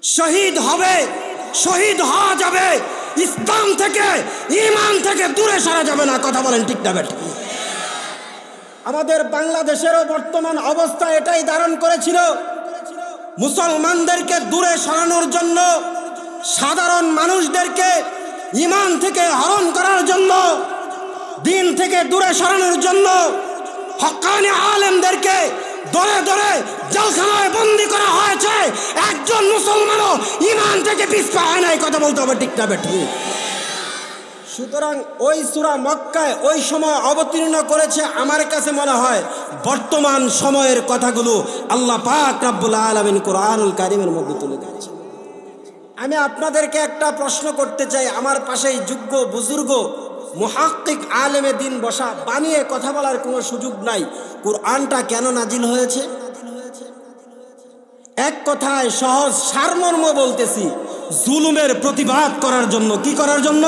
শহীদ হবে, শহীদ হওয়া যাবে, ইসলাম থেকে ঈমান থেকে দূরে সরা যাবে না। কথা বলেন ঠিক না বেঠিক? আমাদের বাংলাদেশেরও বর্তমান অবস্থা এটাই ধারণ করেছিল। মুসলমানদেরকে দূরে সরানোর জন্য, সাধারণ মানুষদেরকে ঈমান থেকে হরণ করার জন্য, দিন থেকে দূরে সরানোর জন্য হক্কানি আলেমদেরকে ধরে ধরে জেলখানায় বন্দী করা হয়েছে। একজন মুসলমানও ঈমান থেকে পিছপা হয় নাই। কথা বলতে হবে ঠিক না বেঠিক? সুতরাং ওই সূরা মক্কায় ওই সময় অবতীর্ণ করেছে। আমার কাছে মনে হয় বর্তমান সময়ের কথাগুলো আল্লাহ পাক রব্বুল আলামিন কোরআনুল কারীমের মধ্যে তুলে দিয়েছেন। আমি আপনাদেরকে একটা প্রশ্ন করতে চাই। আমার পাশেই যোগ্য বুজুর্গ মুহাক্কিক আলেমে দিন বসা, বানিয়ে কথা বলার কোনো সুযোগ নাই। কোরআনটা কেন নাজিল হয়েছে? এক কথায় সহজ সারমর্ম বলতেছি, জুলুমের প্রতিবাদ করার জন্য। কি করার জন্য?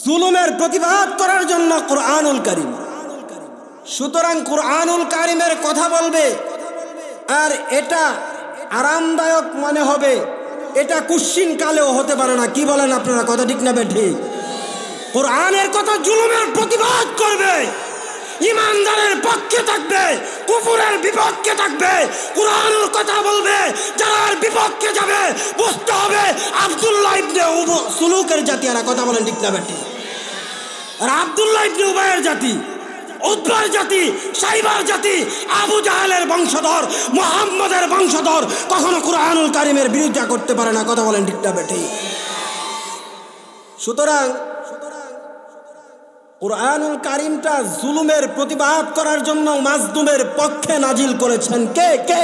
জুলুমের প্রতিবাদ করার জন্য কোরআনুল কারীম। সুতরাং কোরআনুল কারীমের কথা বলবে আর এটা আরামদায়ক মনে হবে, এটা কুশ্চিন কালেও হতে পারে না। কি বলেন আপনারা? কথা ঠিক না বেঠিক? কোরআনের কথা জুলুমের প্রতিবাদ করবে, ইমানদারের পক্ষে থাকবে, কুফরের বিপক্ষে থাকবে। কোরআনের কথা বলবে, যারা বিপক্ষে যাবে বুঝতে হবে আব্দুল্লাহ ইবনে সুলুকের জাতি। আর কথা বলেন ঠিক না বেঠিক? আর আব্দুল্লাহ ইবনে উবাইয়ের জাতি, উতবার জাতি, সাইবার জাতি, আবু জাহেলের বংশধর, মুহাম্মদের বংশধর কখনো কোরআনুল কারীমের বিরোধিতা করতে পারে না। কথা বলেন ঠিক না বেঠিক? সুতরাং কোরআনুল কারীমটা জুলুমের প্রতিবাদ করার জন্য মাজলুমের পক্ষে নাজিল করেছেন। কে? কে?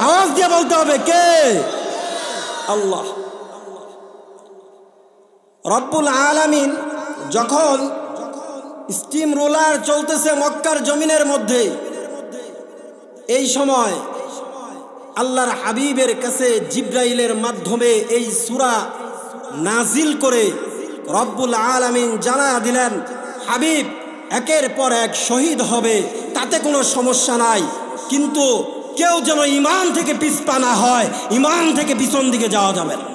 আওয়াজ দিয়ে বলতে হবে কে? আল্লাহ রব্বুল আলামিন। যখন স্টিম রোলার চলতেছে মক্কার জমিনের মধ্যে, এই সময় আল্লাহর হাবিবের কাছে জিব্রাইলের মাধ্যমে এই সূরা নাজিল করে রব্বুল আলামিন জানা দিলেন, হাবিব একের পর এক শহীদ হবে, তাতে কোনো সমস্যা নাই, কিন্তু কেউ যেন ঈমান থেকে পিছপা না হয়, ঈমান থেকে পিছন দিকে যাওয়া যাবে না,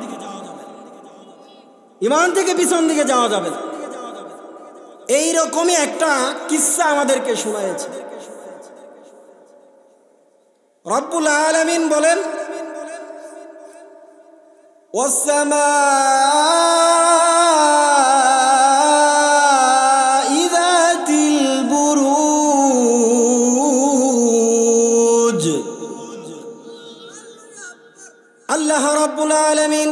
ঈমান থেকে পিছন দিকে যাওয়া যাবে না। এইরকমই একটা কিস্সা আমাদেরকে শোনায়েছে। রব্বুল আলামিন বলেন, ওয়াসসামাই যাতিল বুরুজ। আল্লাহ রব্বুল আলামিন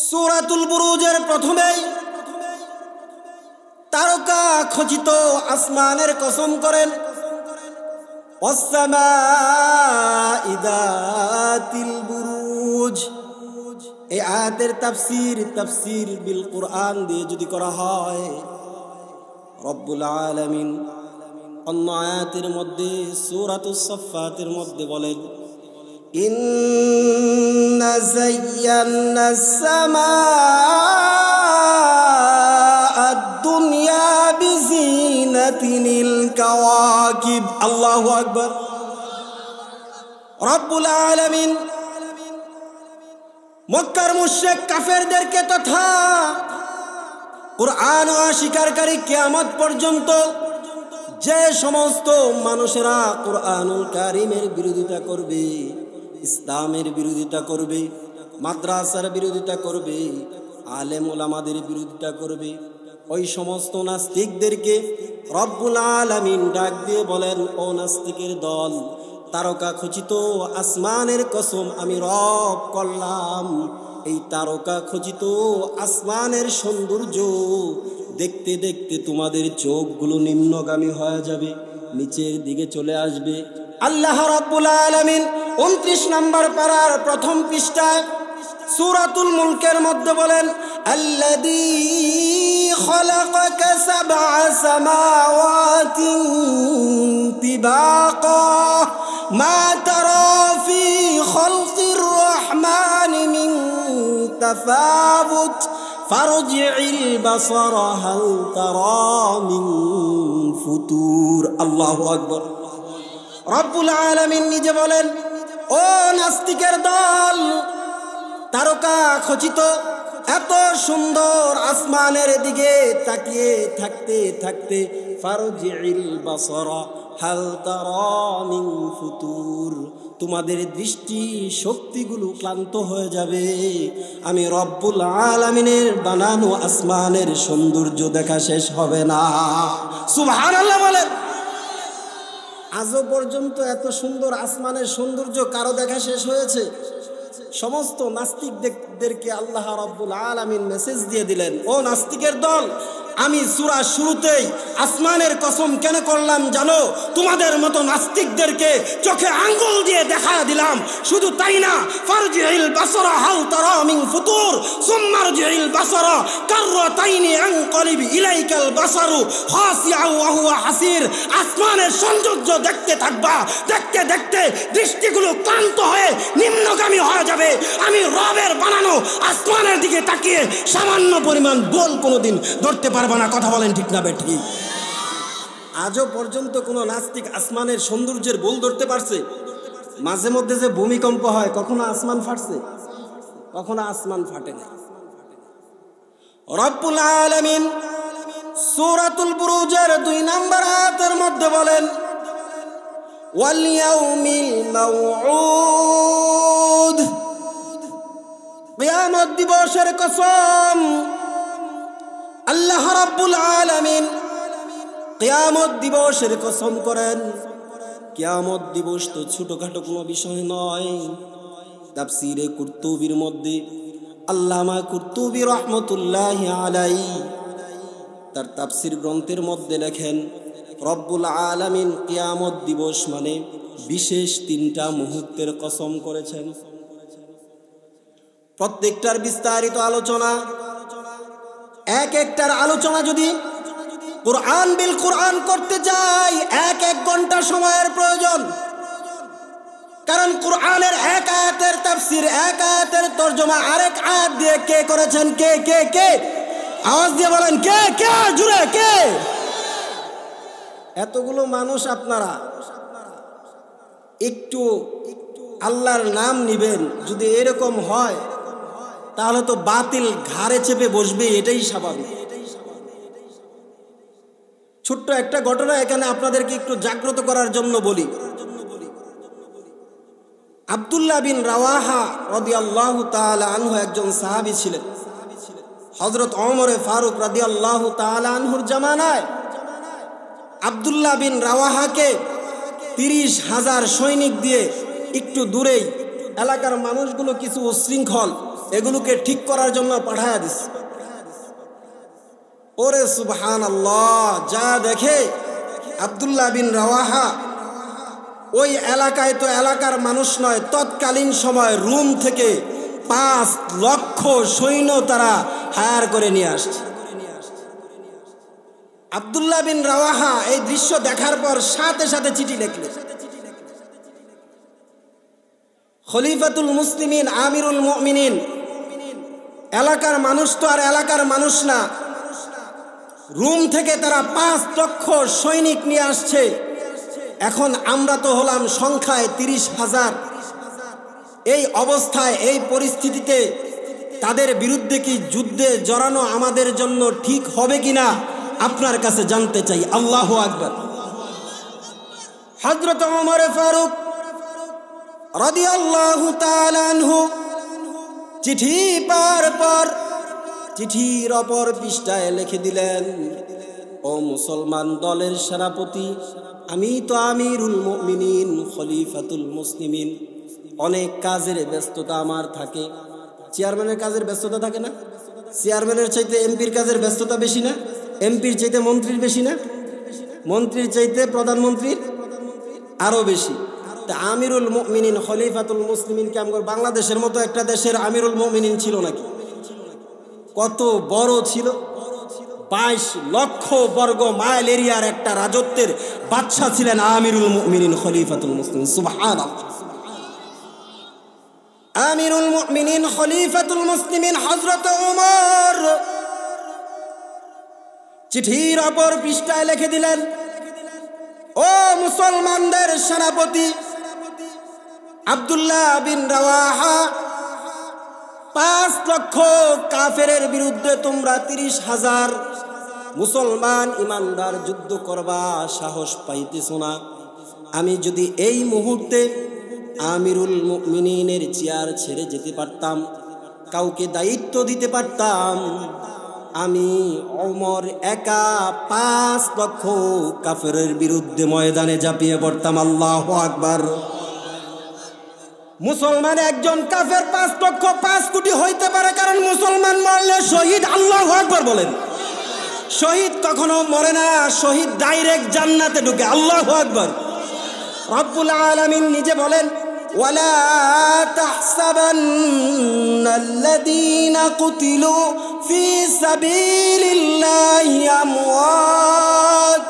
সূরাতুল বুরুজের প্রথমেই তারকা খচিত আসমানের কসম করেন, ওয়াসসামাই যাতিল বুরুজ। এই আয়াতের তাফসীর বিল কুরআন দিয়ে যদি করা হয়, রব্বুল আলামিন অন্য আয়াতের মধ্যে সূরাতুস সাফফাতের মধ্যে বলেন, ইন্না যায়্যানাস সামাআদ দুনিয়া বিজিনাতিল কাওয়াকিব। আল্লাহু আকবার। রব্বুল আলামিন মক্কার মুশরিক কাফেরদেরকে তথা কুরআন অস্বীকারী কিয়ামত পর্যন্ত যে সমস্ত মানুষেরা কুরআনুল কারীমের বিরোধিতা করবে, ইসলামের বিরোধিতা করবে, মাদ্রাসার বিরোধিতা করবে, আলেম ওলামাদের বিরোধিতা করবে, ওই সমস্ত নাস্তিকদেরকে রব্বুল আলামিন ডাক দিয়ে বলেন, ও নাস্তিকের দল, তারকা খচিত আসমানের কসম আমি রব করলাম, এই তারকা খচিত আসমানের সৌন্দর্য দেখতে দেখতে তোমাদের চোখগুলো নিম্নগামী হয়ে যাবে, নিচের দিকে চলে আসবে। আল্লাহ রাব্বুল আলামিন 29 নম্বর পারার প্রথম পৃষ্ঠায় সূরাতুল মুলকের মধ্যে বলেন, আল্লাযী খালাকাকা সাবআ সামাওয়াতিন তিবাকা মা তারা ফি খালকির রহমানি মিন তাফাউত ফারজি'ল বাসারা হাল তারা মিন ফুতুর। আল্লাহু আকবার। রব্বুল আলামিন নিজে বলেন, ও নাস্তিকের দল, তারকা খচিত এত সুন্দর আসমানের দিকে তাকিয়ে থাকতে থাকতে ফারজিল বাসরা হাল তারা মিন ফুতুর, তোমাদের দৃষ্টি শক্তিগুলো ক্লান্ত হয়ে যাবে। আমি রব্বুল আলামিনের বানানো আসমানের সৌন্দর্য দেখা শেষ হবে না। সুবহানাল্লাহ বলেন। আজও পর্যন্ত এত সুন্দর আসমানের সৌন্দর্য কারো দেখা শেষ হয়েছে? সমস্ত নাস্তিকদেরকে আল্লাহ রাব্বুল আলামিন মেসেজ দিয়ে দিলেন, ও নাস্তিকের দল, আমি সূরার শুরুতেই আসমানের কসম কেন করলাম জানো? তোমাদের মতো নাস্তিকদেরকে চোখে আঙ্গুল দিয়ে দেখা দিলাম। শুধু তাই না, ফারজিল বাসরা হাল তারা মিন ফুতুর সুম্মারজিল বাসরা কাররাতাইনি আনকালিব ইলাইকাল বাসারু খাসিআ ওয়া হুয়া হাসির। আসমানের সৌন্দর্য দেখতে থাকবা, দেখতে দেখতে দৃষ্টিগুলো ক্লান্ত হয়ে নিম্নগামী হয়ে যাবে। আমি রবের বানানো আসমানের দিকে তাকিয়ে সামান্য পরিমাণ বল কোনোদিন ধরতে পারবে না। কথা বলেন ঠিক না বেঠি? আজও পর্যন্ত কোনো নাস্তিক আসমানের সৌন্দর্যের বোল ধরতে পারছে? মাঝে মধ্যে যে ভূমিকম্প হয়, কখনো আসমান ফাটছে? কখনো আসমান ফাটে না। রব্বুল আলামিন সূরাতুল বুরুজের 2 নম্বর আয়াতের মধ্যে বলেন, ওয়াল ইয়াউমিল মাউউদ, কিয়ামত দিবসের কসম। আল্লাহ রাব্বুল আলামিন কিয়ামত দিবসের কসম করেন। কিয়ামত দিবস তো ছোটখাটো কোনো বিষয় নয়। তাফসীরে কুরতুবীর মধ্যে আল্লামা কুরতুবী রাহমাতুল্লাহি আলাইহি তার তাফসীর গ্রন্থের মধ্যে লেখেন, রব্বুল আলামিন কিয়ামত দিবস মানে বিশেষ 3টা মুহূর্তের কসম করেছেন। প্রত্যেকটার বিস্তারিত আলোচনা, এক একটার আলোচনা যদি কুরআন বিল কুরআন করতে যাই 1 ঘন্টা সময়ের প্রয়োজন। কারণ কুরআনের এক আয়াতের তাফসীর, এক আয়াতের তরজমা আরেক আয়াত দিয়ে কে করেছেন? কে কে কে? আওয়াজ দিয়ে বলেন, কে কে? জুড়ে কে? এতগুলো মানুষ আপনারা একটু আল্লাহর নাম নিবেন। যদি এরকম হয় তাহলে তো বাতিল ঘাড়ে চেপে বসবে, এটাই স্বাভাবিক। ছোট্ট একটা ঘটনা এখানে আপনাদেরকে একটু জাগ্রত করার জন্য বলি। আব্দুল্লাহ বিন রাওয়াহা রাদিয়াল্লাহু তাআলা আনহু একজন সাহাবী ছিলেন। হযরত ওমর ফারুক রাদিয়াল্লাহু তাআলা আনহুর জামানায় আব্দুল্লাহ বিন রাওয়াহাকে 30,000 সৈনিক দিয়ে একটু দূরেই এলাকার মানুষগুলো কিছু উশৃঙ্খল, এগুলোকে ঠিক করার জন্য পাঠায়া দিছে। ওরে সুবহানাল্লাহ, যা দেখে আব্দুল্লাহ বিন রাওয়াহা ওই এলাকায় তো এলাকার মানুষ নয়, তৎকালীন সময় রোম থেকে 5 লক্ষ সৈন্য তারা হায়ার করে নিয়ে আসছে। আব্দুল্লাহ বিন রাওয়াহা এই দৃশ্য দেখার পর সাথে সাথে চিঠি লিখলেন। খলিফাতুল মুসলিমিন আমিরুল মুমিনিন, এলাকার মানুষ তো আর এলাকার মানুষ না, রোম থেকে তারা 5 লক্ষ সৈনিক নিয়ে আসছে। এখন আমরা তো হলাম সংখ্যায় 30,000। এই অবস্থায়, এই পরিস্থিতিতে তাদের বিরুদ্ধে কি যুদ্ধে জড়ানো আমাদের জন্য ঠিক হবে কিনা আপনার কাছে জানতে চাই। আল্লাহু আকবার। হযরত ওমর ফারুক রাদিয়াল্লাহু তাআলা আনহু চিঠি পাওয়ার পর চিঠির অপর পৃষ্ঠায় লিখে দিলেন, ও মুসলমান দলের সেনাপতি, আমি তো আমিরুল মুমিনিন, খলিফাতুল মুসলিমিন। অনেক কাজের ব্যস্ততা আমার থাকে। চেয়ারম্যানের কাজের ব্যস্ততা থাকে না? চেয়ারম্যানের চাইতে এমপির কাজের ব্যস্ততা বেশি না? এমপির চাইতে মন্ত্রীর বেশি না? মন্ত্রীর চাইতে প্রধানমন্ত্রীর আরো বেশি। তা আমিরুল মুমিনিন, খলিফাতুল মুসলিমিন কি আমগর বাংলাদেশের মতো একটা দেশের আমিরুল মুমিনিন ছিল নাকি? কত বড় ছিল! 22 লক্ষ বর্গ মাইল এরিয়ার একটা রাজত্বের বাদশা ছিলেন আমিরুল মুমিনিন, খলিফাতুল মুসলিমিন। সুবহানাল্লাহ। আমিরুল মুমিনিন, খলিফাতুল মুসলিমিন হযরত ওমর চিঠির অপর পৃষ্ঠায় লিখে দিলেন, ও মুসলমানদের সেনাপতি, আব্দুল্লাহ বিন রাওয়াহা 5 লক্ষ কাফেরের বিরুদ্ধে তোমরা 30,000 মুসলমান ইমানদার যুদ্ধ করবা, সাহস পাইতেছ না? আমি যদি এই মুহূর্তে আমিরুল মুমিনিনের চেয়ার ছেড়ে যেতে পারতাম, কাউকে দায়িত্ব দিতে পারতাম, আমি ওমর একা 5 লক্ষ কাফেরের বিরুদ্ধে ময়দানে ঝাঁপিয়ে পড়তাম। আল্লাহু আকবার। মুসলমান একজন কাফের 5 লক্ষ 5 কোটি হইতে পারে, কারণ মুসলমান মরলে শহীদ। আল্লাহু আকবার বলেন। শহীদ কখনো মরে না, শহীদ ডাইরেক্ট জান্নাতে ঢুকে। আল্লাহু আকবার। রব্বুল আলামিন নিজে বলেন, ওয়ালা তাহসাবান্নাল্লাযীনা কুতিলু ফি সাবিলিল্লাহি আমওয়াত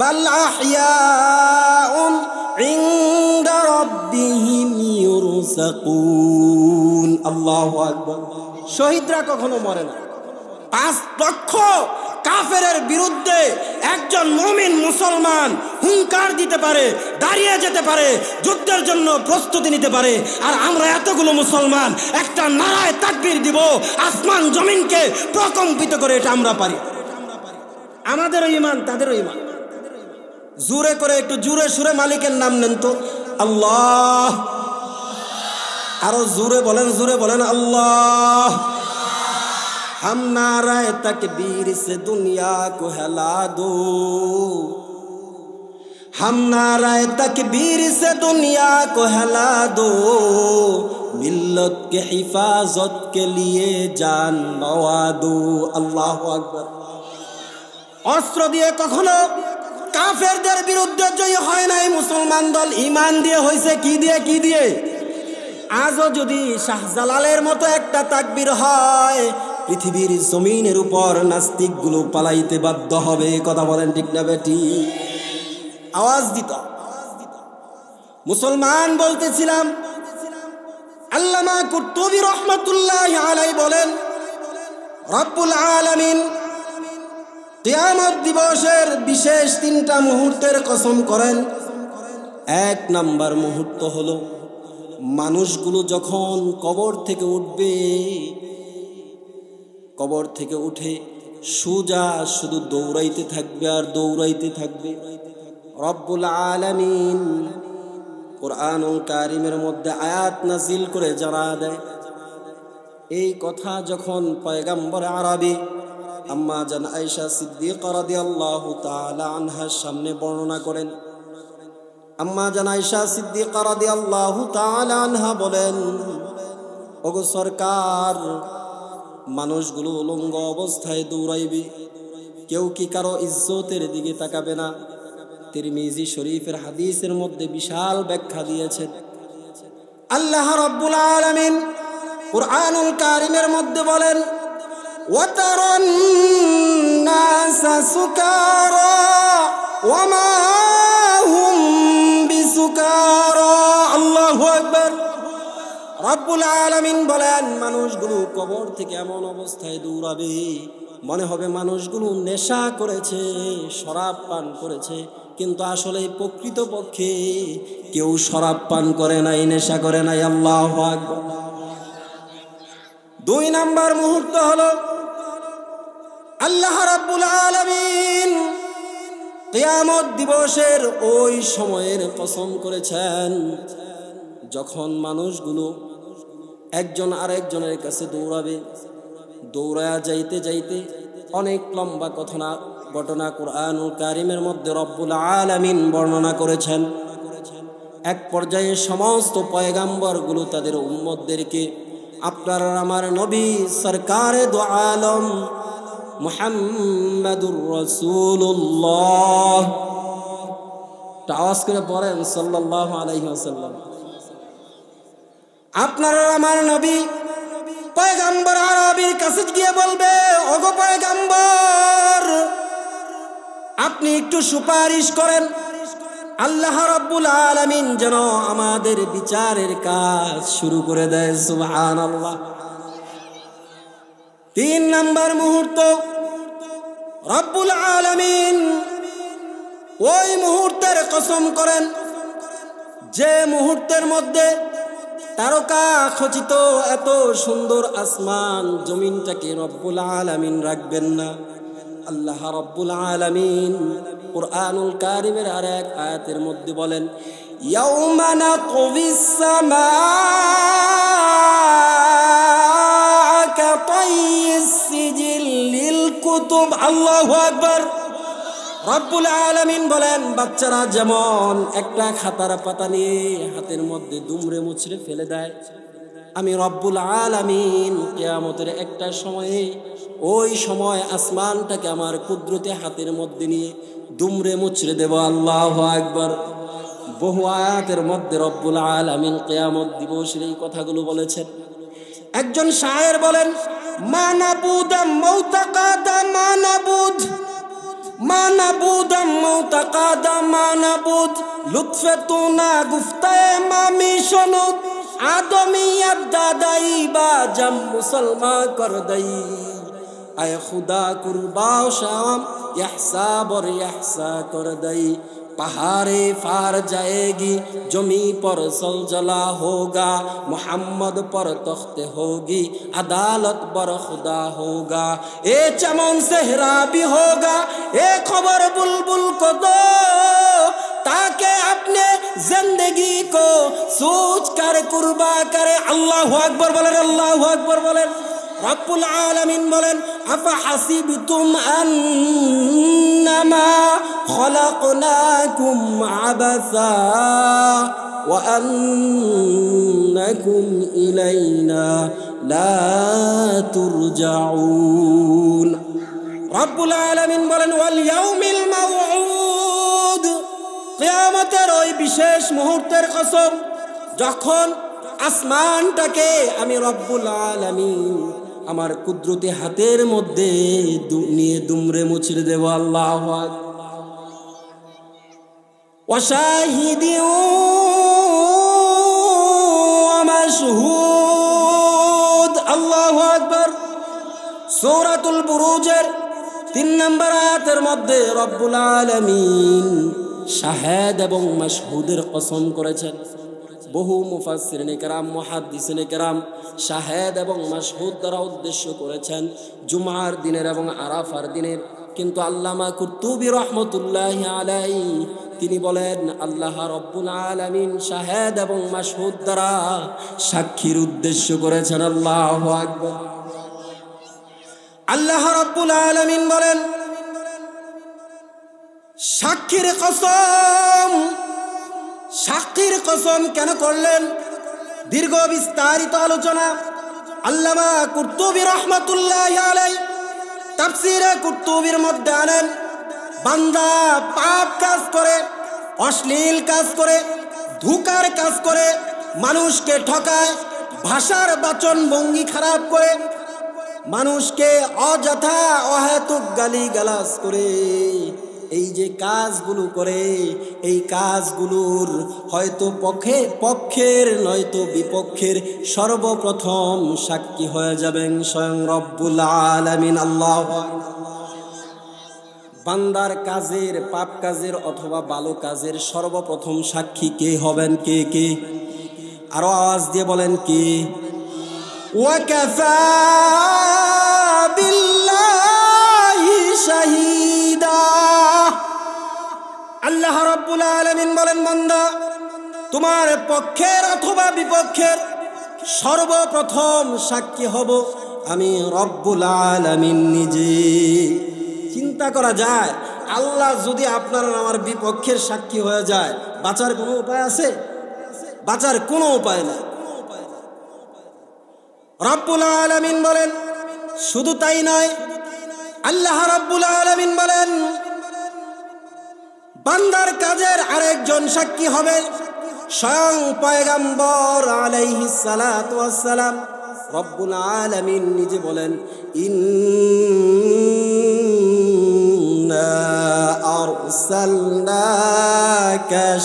বাল আহইয়াউন ইনদা রাব্বিহিম ইউরযাকুন। আল্লাহু আকবার। শহীদরা কখনো মরে না। 5 লক্ষ কাফেরের বিরুদ্ধে একজন মুমিন মুসলমান হুঙ্কার দিতে পারে, দাঁড়িয়ে যেতে পারে, যুদ্ধের জন্য প্রস্তুতি নিতে পারে। আর আমরা এতগুলো মুসলমান একটা নারায়ে তাকবীর দিব, আসমান জমিনকে প্রকম্পিত করে, এটা আমরা পারি। আমাদেরও ঈমান, তাদেরও ঈমান। জোরে করে, একটু জোরে সুরে মালিকের নাম নেন তো। আল্লাহ। আরো জোরে বলেন, জোরে বলেন আল্লাহ। हम नाराए तकबीर से दुनिया को हिला दो, हम नाराए तकबीर से दुनिया को हिला दो, मिल्लत के हिफाजत के लिए जान नवा दो। अल्लाहु अकबर। অস্ত্র দিয়ে কখনো কাফেরদের বিরুদ্ধে জয় হয় নাই মুসলমান দল, ঈমান দিয়ে হয়েছে। কি দিয়ে? কি দিয়ে? আজও যদি শাহজালালের মতো একটা তাকবীর হয়, পৃথিবীর জমিনের উপর নাস্তিকগুলো পালাইতে বাধ্য হবে। কথা বলেন ঠিক না বেটি? আওয়াজ দিত। মুসলমান বলতেছিলাম, আল্লামা কুরতুবী রহমাতুল্লাহি আলাইহি বলেন, রব্বুল আলামিন কিয়ামত দিবসের বিশেষ 3টা মুহূর্তের কসম করেন। 1 নাম্বার মুহূর্ত হলো মানুষগুলো যখন কবর থেকে উঠবে, কবর থেকে উঠে সোজা শুধু দৌড়াইতে থাকবে আর দৌড়াইতে থাকবে। রব্বুল আলামিন কুরআনুল কারীমের মধ্যে আয়াত নাজিল করে জানা দেয়, এই কথা যখন পয়গম্বর আরবি আম্মা জান আয়েশা সিদ্দিকা রাদিয়াল্লাহু তাআলা আনহার সামনে বর্ণনা করেন, আম্মা জান আয়েশা সিদ্দিকা রাদিয়াল্লাহু তাআলা আনহা বলেন, ওগো সরকার, মানুষগুলো উলঙ্গ অবস্থায় দৌড়াইবে, কেউ কি কারো ইজ্জতের দিকে তাকাবে না? তিরমিজি শরীফের হাদিসের মধ্যে বিশাল ব্যাখ্যা দিয়েছেন। আল্লাহ রাব্বুল আলামিন কুরআনুল কারীমের মধ্যে বলেন, ওয়াতারান নাসা সুকারা ওয়া মা হুম বিসুকারা। আল্লাহু আকবার। রব্বুল আলামিন বলেন, মানুষগুলো কবর থেকে এমন অবস্থায় দৌড়াবে, মনে হবে মানুষগুলো নেশা করেছে, শরাব পান করেছে, কিন্তু আসলে প্রকৃতপক্ষে কেউ শরাব পান করে নাই, নেশা করে নাই। আল্লাহু আকবার। 2 নাম্বার মুহূর্ত হলো আল্লাহ রাব্বুল আলামিন কিয়ামত দিবসের ওই সময়ের কসম করেছেন যখন মানুষগুলো একজন আরেকজনের কাছে দৌড়াবে, দৌড়ায়া যাইতে যাইতে অনেক লম্বা ঘটনা কুরআনুল কারীমের মধ্যে রব্বুল আলামিন বর্ণনা করেছেন। এক পর্যায়ে সমস্ত পয়গাম্বরগুলো তাদের উম্মতদেরকে আপনার আমার নবী সরকারে দু আলম মুহাম্মাদুর রাসূলুল্লাহ, আওয়াজ করে পড়েন সাল্লাল্লাহু আলাইহি ওয়াসাল্লাম। আপনার আমার নবী পয়গম্বর আরবীর কাছে গিয়ে বলবে, ওগো পয়গম্বর, আপনি একটু সুপারিশ করেন, আল্লাহ রাব্বুল আলামিন যেন আমাদের বিচারের কাজ শুরু করে দেয়। সুবহানাল্লাহ। 3 নাম্বার মুহূর্ত রব্বুল আলামিন ওই মুহূর্তের কসম করেন যে মুহূর্তের মধ্যে তারকা খচিত এত সুন্দর আসমান জমিনটাকে রব্বুল আলামিন রাখবেন না, আল্লাহ রব্বুল আলামিন কুরআনুল কারীমের আরেক আয়াতের মধ্যে বলেন, ইয়াউমা নাতবিস সামাআ কাতাইয়িস সিজিল লিল কুতুব। আল্লাহু আকবার। রব্বুল আলামিন বলেন, বাচ্চারা যেমন একটা খাতার পাতা নিয়ে হাতের মধ্যে দুমড়ে মুচড়ে ফেলে দেয়, আমি রব্বুল আলামিন কিয়ামতের একটা সময়ে ওই সময় আসমানটাকে আমার কুদরতে হাতের মধ্যে নিয়ে দুমড়ে মুচড়ে দেব। আল্লাহু আকবার। বহু আয়াতের মধ্যে রব্বুল আলামিন কিয়ামত দিবসের এই কথাগুলো বলেছেন। একজন শায়ের বলেন, মা নাবুদ মাউতাকাদা মা নাবুদ মা নাবুদ মাউতাকাদা মা নাবুদ লুৎফাতুনা গুফতায়ে মামি শুনুদ আদমিয়াত দাদাই বা জাম মুসলমান কর দই আয় খুদা কুরবা শাম ইহসা বর ইহসা কর দই पहाड़े फार जाएगी जमी पर सलजला होगा मोहम्मद पर तख्त होगी अदालत बर खुदा होगा ए चमन सेहरा भी होगा ए खबर बुलबुल को दो ताकि अपने जिंदगी को सोच कर कुर्बा करे। अल्लाहु अकबर बोलें, अल्लाहु अकबर बोलें। रब्बुल आलमीन बोलें, अफा हसीबतुम अन्नमा खलकनाकुम अबसा व अन्नकुम इलैना ला तुरजाऊन। रब्बुल आलमीन बोलें, वल यौमिल मौऊद, कियामतेर ओई विशेष मुहूर्तेर कसम যখন আসমানটাকে আমি রব্বুল আলামিন আমার কুদরতি হাতের মধ্যে নিয়ে দুমড়ে মুচড়ে দেব। আল্লাহু আকবার। ওয়াশাহিদি ওয়া মাশহুদ। আল্লাহু আকবার। সূরাতুল বুরুজের 3 নম্বর আয়াতের মধ্যে রব্বুল আলামিন শাহেদ এবং মাশহুদের কসম করেছেন। বহু মুফাসসিরিনে কেরাম মুহাদ্দিসিনে কেরাম শাহেদ এবং মাশহুদ দ্বারা উদ্দেশ্য করেছেন জুমার দিনের এবং আরাফার দিনের, কিন্তু আল্লামা কুরতুবী রহমতুল্লাহি আলাইহি তিনি বলেন আল্লাহ রব্বুল আলামিন শাহেদ এবং মাশহুদ দ্বারা সাক্ষীর উদ্দেশ্য করেছেন। আল্লাহু আকবার। আল্লাহ রব্বুল আলামিন বলেন, সাক্ষীর কসম। সাক্ষীর কসম কেন করলেন? দীর্ঘ বিস্তারিত আলোচনা আল্লামা কুরতুবী রহমাতুল্লাহি আলাইহি তাফসীরে কুরতুবীর মধ্যে আনেন। বান্দা পাপ কাজ করে, অশ্লীল কাজ করে, ধোঁকার কাজ করে, মানুষকে ঠকায়, ভাষার বাচন ভঙ্গি খারাপ করে, মানুষকে অযথা অহেতুক গালিগালাজ করে, এই যে কাজগুলো করে এই কাজগুলোর হয়তো পক্ষের নয়তো বিপক্ষের সর্বপ্রথম সাক্ষী হয়ে যাবেন স্বয়ং রব্বুল আলামিন। আল্লাহ। বান্দার কাজের, পাপ কাজের অথবা ভালো কাজের সর্বপ্রথম সাক্ষী কে হবেন? কে কে? আরো আওয়াজ দিয়ে বলেন কে? ওয়াকাফা বিল্লাহি শাহিদা। আল্লাহ রাব্বুল আলামিন বলেন, বান্দা তোমার পক্ষের অথবা বিপক্ষের সর্বপ্রথম সাক্ষী হব আমি রব্বুল আলামিন নিজে। চিন্তা করা যায়, আল্লাহ যদি আপনার আমার বিপক্ষের সাক্ষী হয়ে যায়, বাঁচার কোনো উপায় আছে? বাঁচার কোনো উপায় নাই। রব্বুল আলামিন বলেন, শুধু তাই নয়, আল্লাহ রাব্বুল আলামিন বলেন বান্দার কাজের আরেকজন সাক্ষী হবে স্বয়ং পয়গম্বর আলাইহিস সালাতু ওয়াস সালাম। রব্বুল আলামিন নিজে বলেন, ইন্না আরসালনাকা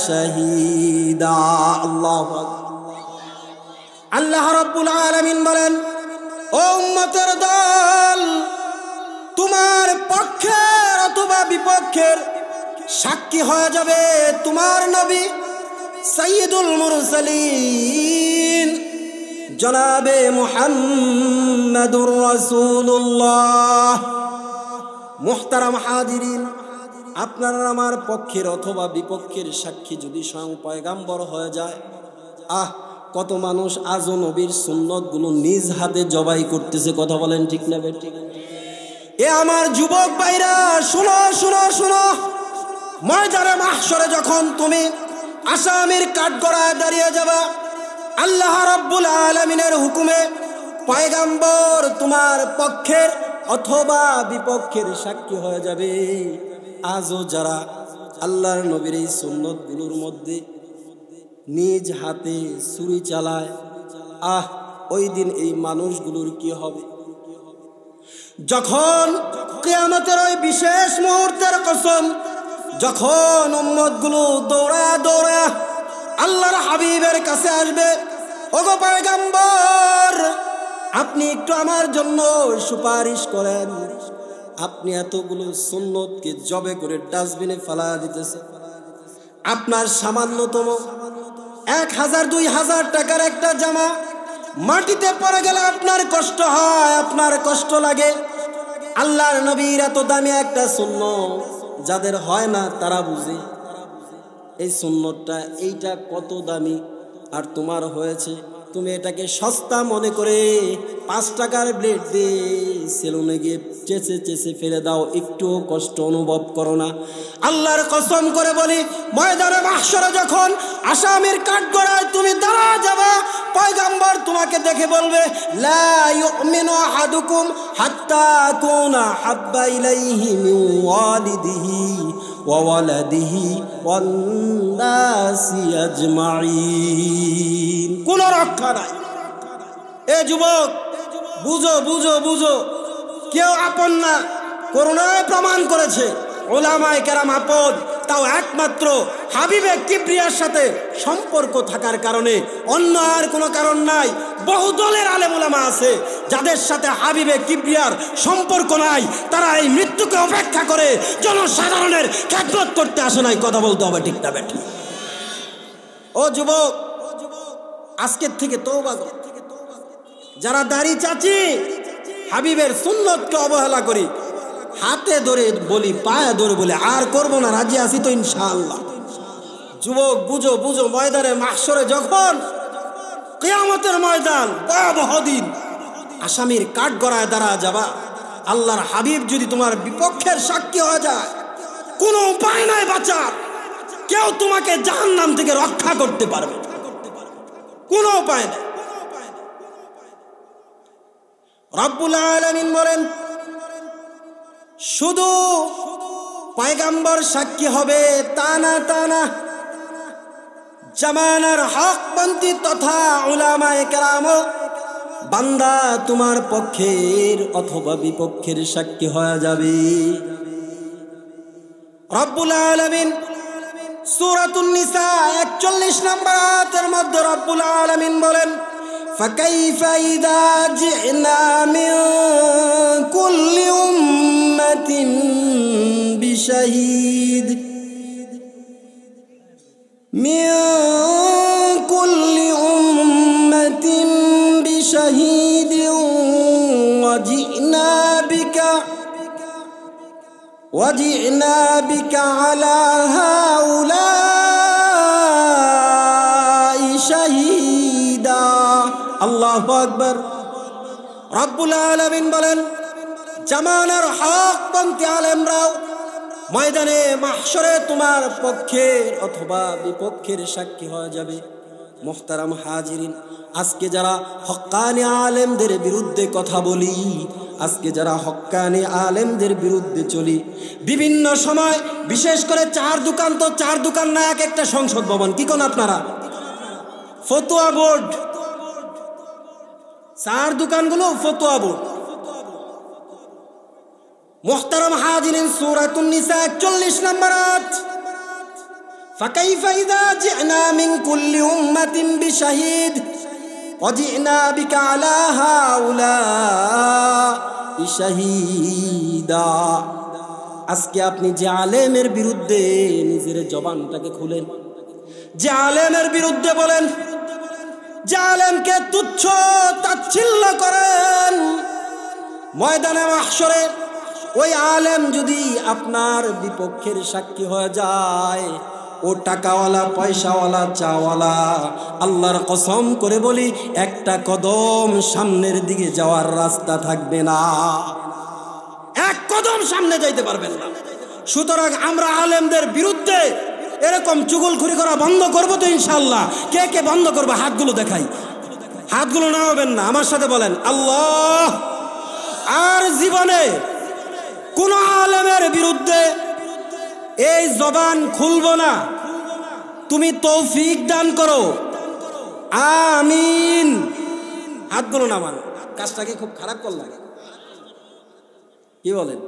শাহীদা। আল্লাহু আকবার। আল্লাহ রাব্বুল আলামিন বলেন, ও উম্মতের দল, তোমার পক্ষের অথবা বিপক্ষের সাক্ষী হয়ে যাবে তোমার নবী সাইয়্যিদুল মুরসালিন জনাবে মুহাম্মাদুর রাসূলুল্লাহ। মুহতারাম হাজিরিন, আপনার আমার পক্ষের অথবা বিপক্ষের সাক্ষী যদি স্বয়ং পয়গাম্বর হয়ে যায়, কত মানুষ আজও নবীর সুন্নতগুলো নিজ হাতে জবাই করতেছে। কথা বলেন ঠিক না বেঠিক? এ আমার যুবক ভাইরা, শুনো শুনো শুনো, ময়দানে মাহশরে যখন তুমি আসামির কাঠগড়ায় দাঁড়িয়ে যাবা, আল্লাহ রাব্বুল আলামিনের হুকুমে পয়গাম্বর তোমার পক্ষের অথবা বিপক্ষের সাক্ষী হয়ে যাবে। আজও যারা আল্লাহর নবীর এই সুন্নতগুলোর মধ্যে নিজ হাতে ছুরি চালায়, ওই দিন এই মানুষগুলোর কি হবে? যখন কিয়ামতের ওই বিশেষ মুহূর্তের কসম, যখন উম্মতগুলো দৌড়া দৌড়া আল্লাহর হাবিবের কাছে আসবে, ওগো পয়গম্বর, আপনি একটু আমার জন্য সুপারিশ করেন। আপনি এতগুলো সুন্নতকে জবে করে ডাস্টবিনে ফেলা দিতেছে। আপনার সামান্যতম 1000-2000 টাকার একটা জামা মাটিতে পড়ে গেলে আপনার কষ্ট হয়, আপনার কষ্ট লাগে। আল্লাহর নবীর এত দামি একটা সুন্নত যাদের হয় না তারা বুঝে এই সুন্নতটা এইটা কত দামি, আর তোমার হয়েছে। তুমি এটাকে সস্তা মনে করে 5 টাকার ব্লেড দিয়ে সেলুনে গিয়ে চেঁচে চেঁচে ফেলে দাও, একটুও কষ্ট অনুভব করো না। আল্লাহর কসম করে বলি, ময়দানে মাহশরে যখন আসামির কাঠগড়ায় তুমি দাঁড়া যাবা, পয়গম্বর তোমাকে দেখে বলবে, লা ইউমিনু আহাদুকুম হাত্তা আকুনা হাব্বা ইলাইহি মিন ওয়ালিদিহি ওয়া ওয়ালাদিহি ওয়ান নাসি আজমাইন। কোন রক্ষা নাই। এ যুবক, বুঝো বুঝো বুঝো, কেউ আপন না, করুণায় প্রমাণ করেছে উলামায়ে কেরাম আপন, তাও একমাত্র হাবিবে কিবরিয়ার সাথে সম্পর্ক থাকার কারণে, অন্য আর কোনো কারণ নাই। বহু দলের আলেম উলামা আছে যাদের সাথে হাবিবে কিবরিয়ার সম্পর্ক নাই, তারা এই মৃত্যুকে অপেক্ষা করে জনসাধারণের খেদমত করতে আসে নাই। কথা বলতে হবে ঠিক না বেঠিক? ও যুবক, আজকের থেকে তওবা কর। যারা দাড়ি চাচি হাবিবের সুন্নতকে অবহেলা করি, হাতে ধরে বলি, পায়ে ধরে বলি, আর করব না, রাজি আছি তো ইনশাআল্লাহ। যুবক বুঝো বুঝো, ময়দানে মাহশরে যখন কিয়ামতের ময়দান, ভয়াবহ দিন, আসামির কাঠগড়ায় দাঁড়া যাবা, আল্লাহর হাবিব যদি তোমার বিপক্ষের সাক্ষী হয়ে যায়, কোনো উপায় নাই বাঁচার। কেউ তোমাকে জাহান্নাম থেকে রক্ষা করতে পারবে না, কোনো উপায় নেই। রব্বুল আলামিন বলেন, শুধু পয়গম্বর সাক্ষী হবে তা না, তা না, জামানার হকপন্থী তথা উলামায়ে কেরাম বান্দা তোমার পক্ষের অথবা বিপক্ষের সাক্ষী হয়ে যাবে। রব্বুল আলামিন সূরাতুন নিসা 41 নম্বর আয়াতের মধ্যে রব্বুল আলামিন বলেন, ফাকাইফা ইযা জি'না মিন কুল্লি উম্মাতিন বিশাহীদ মিন কুল্লি উম্মাতিন বিশাহীদ ওয়াজি'না বিকা আলা হাউলাই শাহীদা। আল্লাহু আকবার। রব্বুল আলামিন বলেন, জামানার হকপন্থী আলেমরাও ময়দানে মাহশরে তোমার পক্ষের অথবা বিপক্ষের সাক্ষী হয়ে যাবে। মুহতারাম হাজিরিন, আজকে যারা হক্কানি আলেমদের বিরুদ্ধে কথা বলি, আজকে যারা হক্কানি আলেমদের বিরুদ্ধে চলি, বিভিন্ন সময় বিশেষ করে 4 দোকান, তো 4 দোকান না, এক একটা সংসদ ভবন, কি কোন আপনারা ফতোয়া বোর্ড, 4 দোকানগুলো ফতোয়া বোর্ড। মুহতারাম হাজিরিন, সূরাতুন নিসা 41 নম্বর আয়াত, ফাকাইফা ইযা জি'না মিন কুল্লি উম্মাতিন বিশাহীদ ওয়াজি'না বিকা আলা হাউলাই শাহীদা। আজকে আপনি যে আলেমের বিরুদ্ধে নিজের জবানটাকে খুলেন, যে আলেমের বিরুদ্ধে বলেন, যে আলেমকে তুচ্ছ তাচ্ছিল্য করেন, ময়দানে মাহশরে ওই আলেম যদি আপনার বিপক্ষের সাক্ষী হয়ে যায়, ও টাকাওয়ালা, পয়সাওয়ালা, চাওয়ালা, আল্লাহর কসম করে বলি একটা কদম সামনের দিকে যাওয়ার রাস্তা থাকবে না, এক কদম সামনে যাইতে পারবেন না। সুতরাং আমরা আলেমদের বিরুদ্ধে এরকম চুগলখুরি করা বন্ধ করবো তো ইনশাআল্লাহ। কে কে বন্ধ করবো? হাতগুলো দেখাই। হাতগুলো নামাবেন না, আমার সাথে বলেন আল্লাহ। আর জীবনে কোন আলেমের বিরুদ্ধে এই জবান খুলবো না, তুমি তৌফিক দান করো, আমিন। হাতগুলো নামান। কাজটাকে খুব খারাপ করলাম, কি বলেন?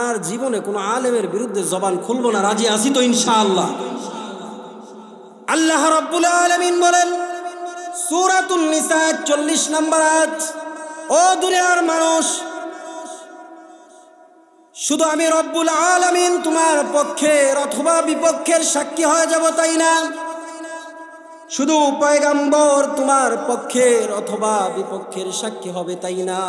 আর জীবনে কোন আলেমের বিরুদ্ধে জবান খুলবো না, রাজি আছি তো ইনশাআল্লাহ। আল্লাহ রাব্বুল আলামিন বলেন সূরাতুন নিসা 40 নম্বর আয়াত, ও দুনিয়ার মানুষ, শুধু আমি রব্বুল আলামিন তোমার পক্ষের অথবা বিপক্ষের সাক্ষী হয়ে যাব তাই না, শুধু পয়গম্বর তোমার পক্ষের অথবা বিপক্ষের সাক্ষী হবে তাই না,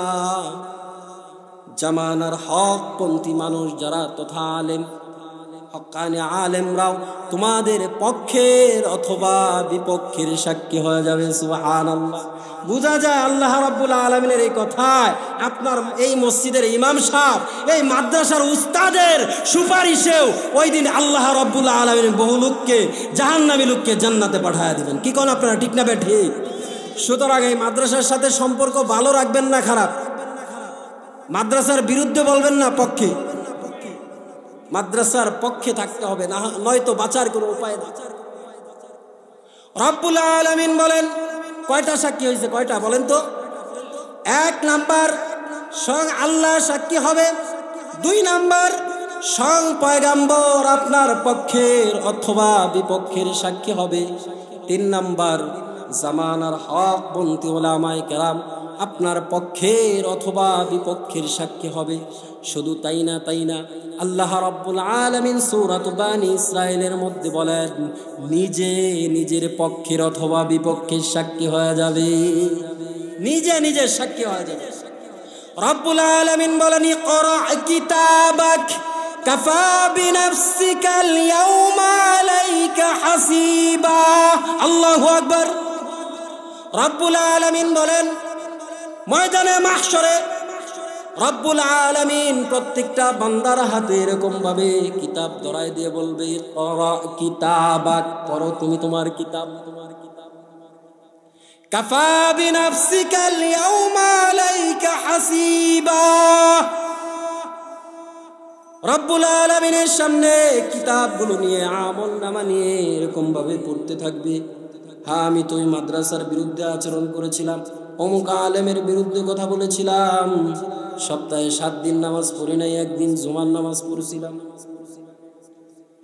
জামানার হকপন্থী মানুষ যারা তথা আলেম, হক্কানি আলেমরাও তোমাদের পক্ষের অথবা বিপক্ষের সাক্ষী হয়ে যাবে। সুবহানাল্লাহ। বোঝা যায় আল্লাহ রাব্বুল আলামিনের এই কথায় আপনার এই মসজিদের ইমাম সাহেব, এই মাদ্রাসার উস্তাদের সুপারিশেও ওই দিন আল্লাহ রাব্বুল আলামিন বহু লোককে, জাহান্নামী লোককে জান্নাতে পাঠিয়ে দিবেন। কি কোন আপনারা ঠিক না ঠিক? সুতরাং এই মাদ্রাসার সাথে সম্পর্ক ভালো রাখবেন না খারাপ, মাদ্রাসার বিরুদ্ধে বলবেন না, পক্ষে, মাদ্রাসার পক্ষে থাকতে হবে, না নয়তো বাঁচার কোনো উপায় নেই। রব্বুল আলামিন বলেন কয়টা সাক্ষী হয়েছে? কয়টা বলেন তো? 1 নাম্বার স্বয়ং আল্লাহ সাক্ষী হবে, 2 নাম্বার স্বয়ং পয়গম্বর আপনার পক্ষের অথবা বিপক্ষের সাক্ষী হবে, 3 নাম্বার জামানার হকপন্থী উলামায়ে কেরাম আপনার পক্ষের অথবা বিপক্ষের সাক্ষী হবে। শুধু তাই না, আল্লাহ রাব্বুল আলামিন সূরাত বানী ইসরাঈলের মধ্যে বলেন নিজে নিজের পক্ষের অথবা বিপক্ষের সাক্ষী হয়ে যাবে, নিজে নিজের সাক্ষী হয়ে যাবে। রাব্বুল আলামিন বলেন ইকরা কিতাবাক কাফা বিনাফসিকাল ইয়াওমা আলাইকা হাসিবা। আল্লাহু আকবার। রাব্বুল আলামিন বলেন ময়দানে মাহশরে রব্বুল আলামিন প্রত্যেকটা বান্দার হাতে এরকম ভাবে কিতাব ধরায় দিয়ে বলবে ইকরা কিতাবাক, পড়ো তুমি তোমার কিতাব। কাফা বিনাফসিকাল ইয়াওমা আলাইকা হাসিবা। রব্বুল আলামিনের সামনে কিতাবগুলো নিয়ে, আমলনামা নিয়ে এরকম ভাবে পড়তে থাকবে, হ্যাঁ আমি তো ওই মাদ্রাসার বিরুদ্ধে আচরণ করেছিলাম, অমুক আলেমের বিরুদ্ধে কথা বলেছিলাম, সপ্তাহে 7 দিন নামাজ পড়ি নাই, একদিন জুমার নামাজ পড়ছিলাম,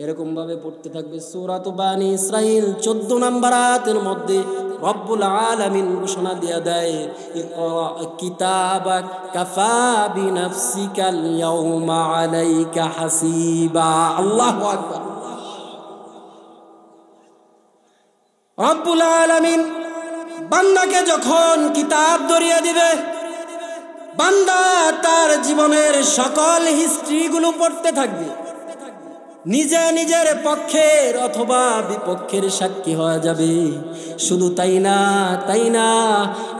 এরকম ভাবে পড়তে থাকবে। সূরাত বানী ইসরাঈল 14 নম্বর আয়াতের মধ্যে রব্বুল আলামিন ঘোষণা দিয়ে দেয় ইকরা কিতাবাক কাফা বিনাফসিকাল ইয়াওমা আলাইকা হাসিবা। আল্লাহু আকবার। রব্বুল আলামিন বান্দাকে যখন কিতাব ধরিয়ে দিবে, বান্দা তার জীবনের সকল হিস্ট্রিগুলো পড়তে থাকবে, নিজে নিজের পক্ষের অথবা বিপক্ষের সাক্ষী হয়ে যাবে। শুধু তাই না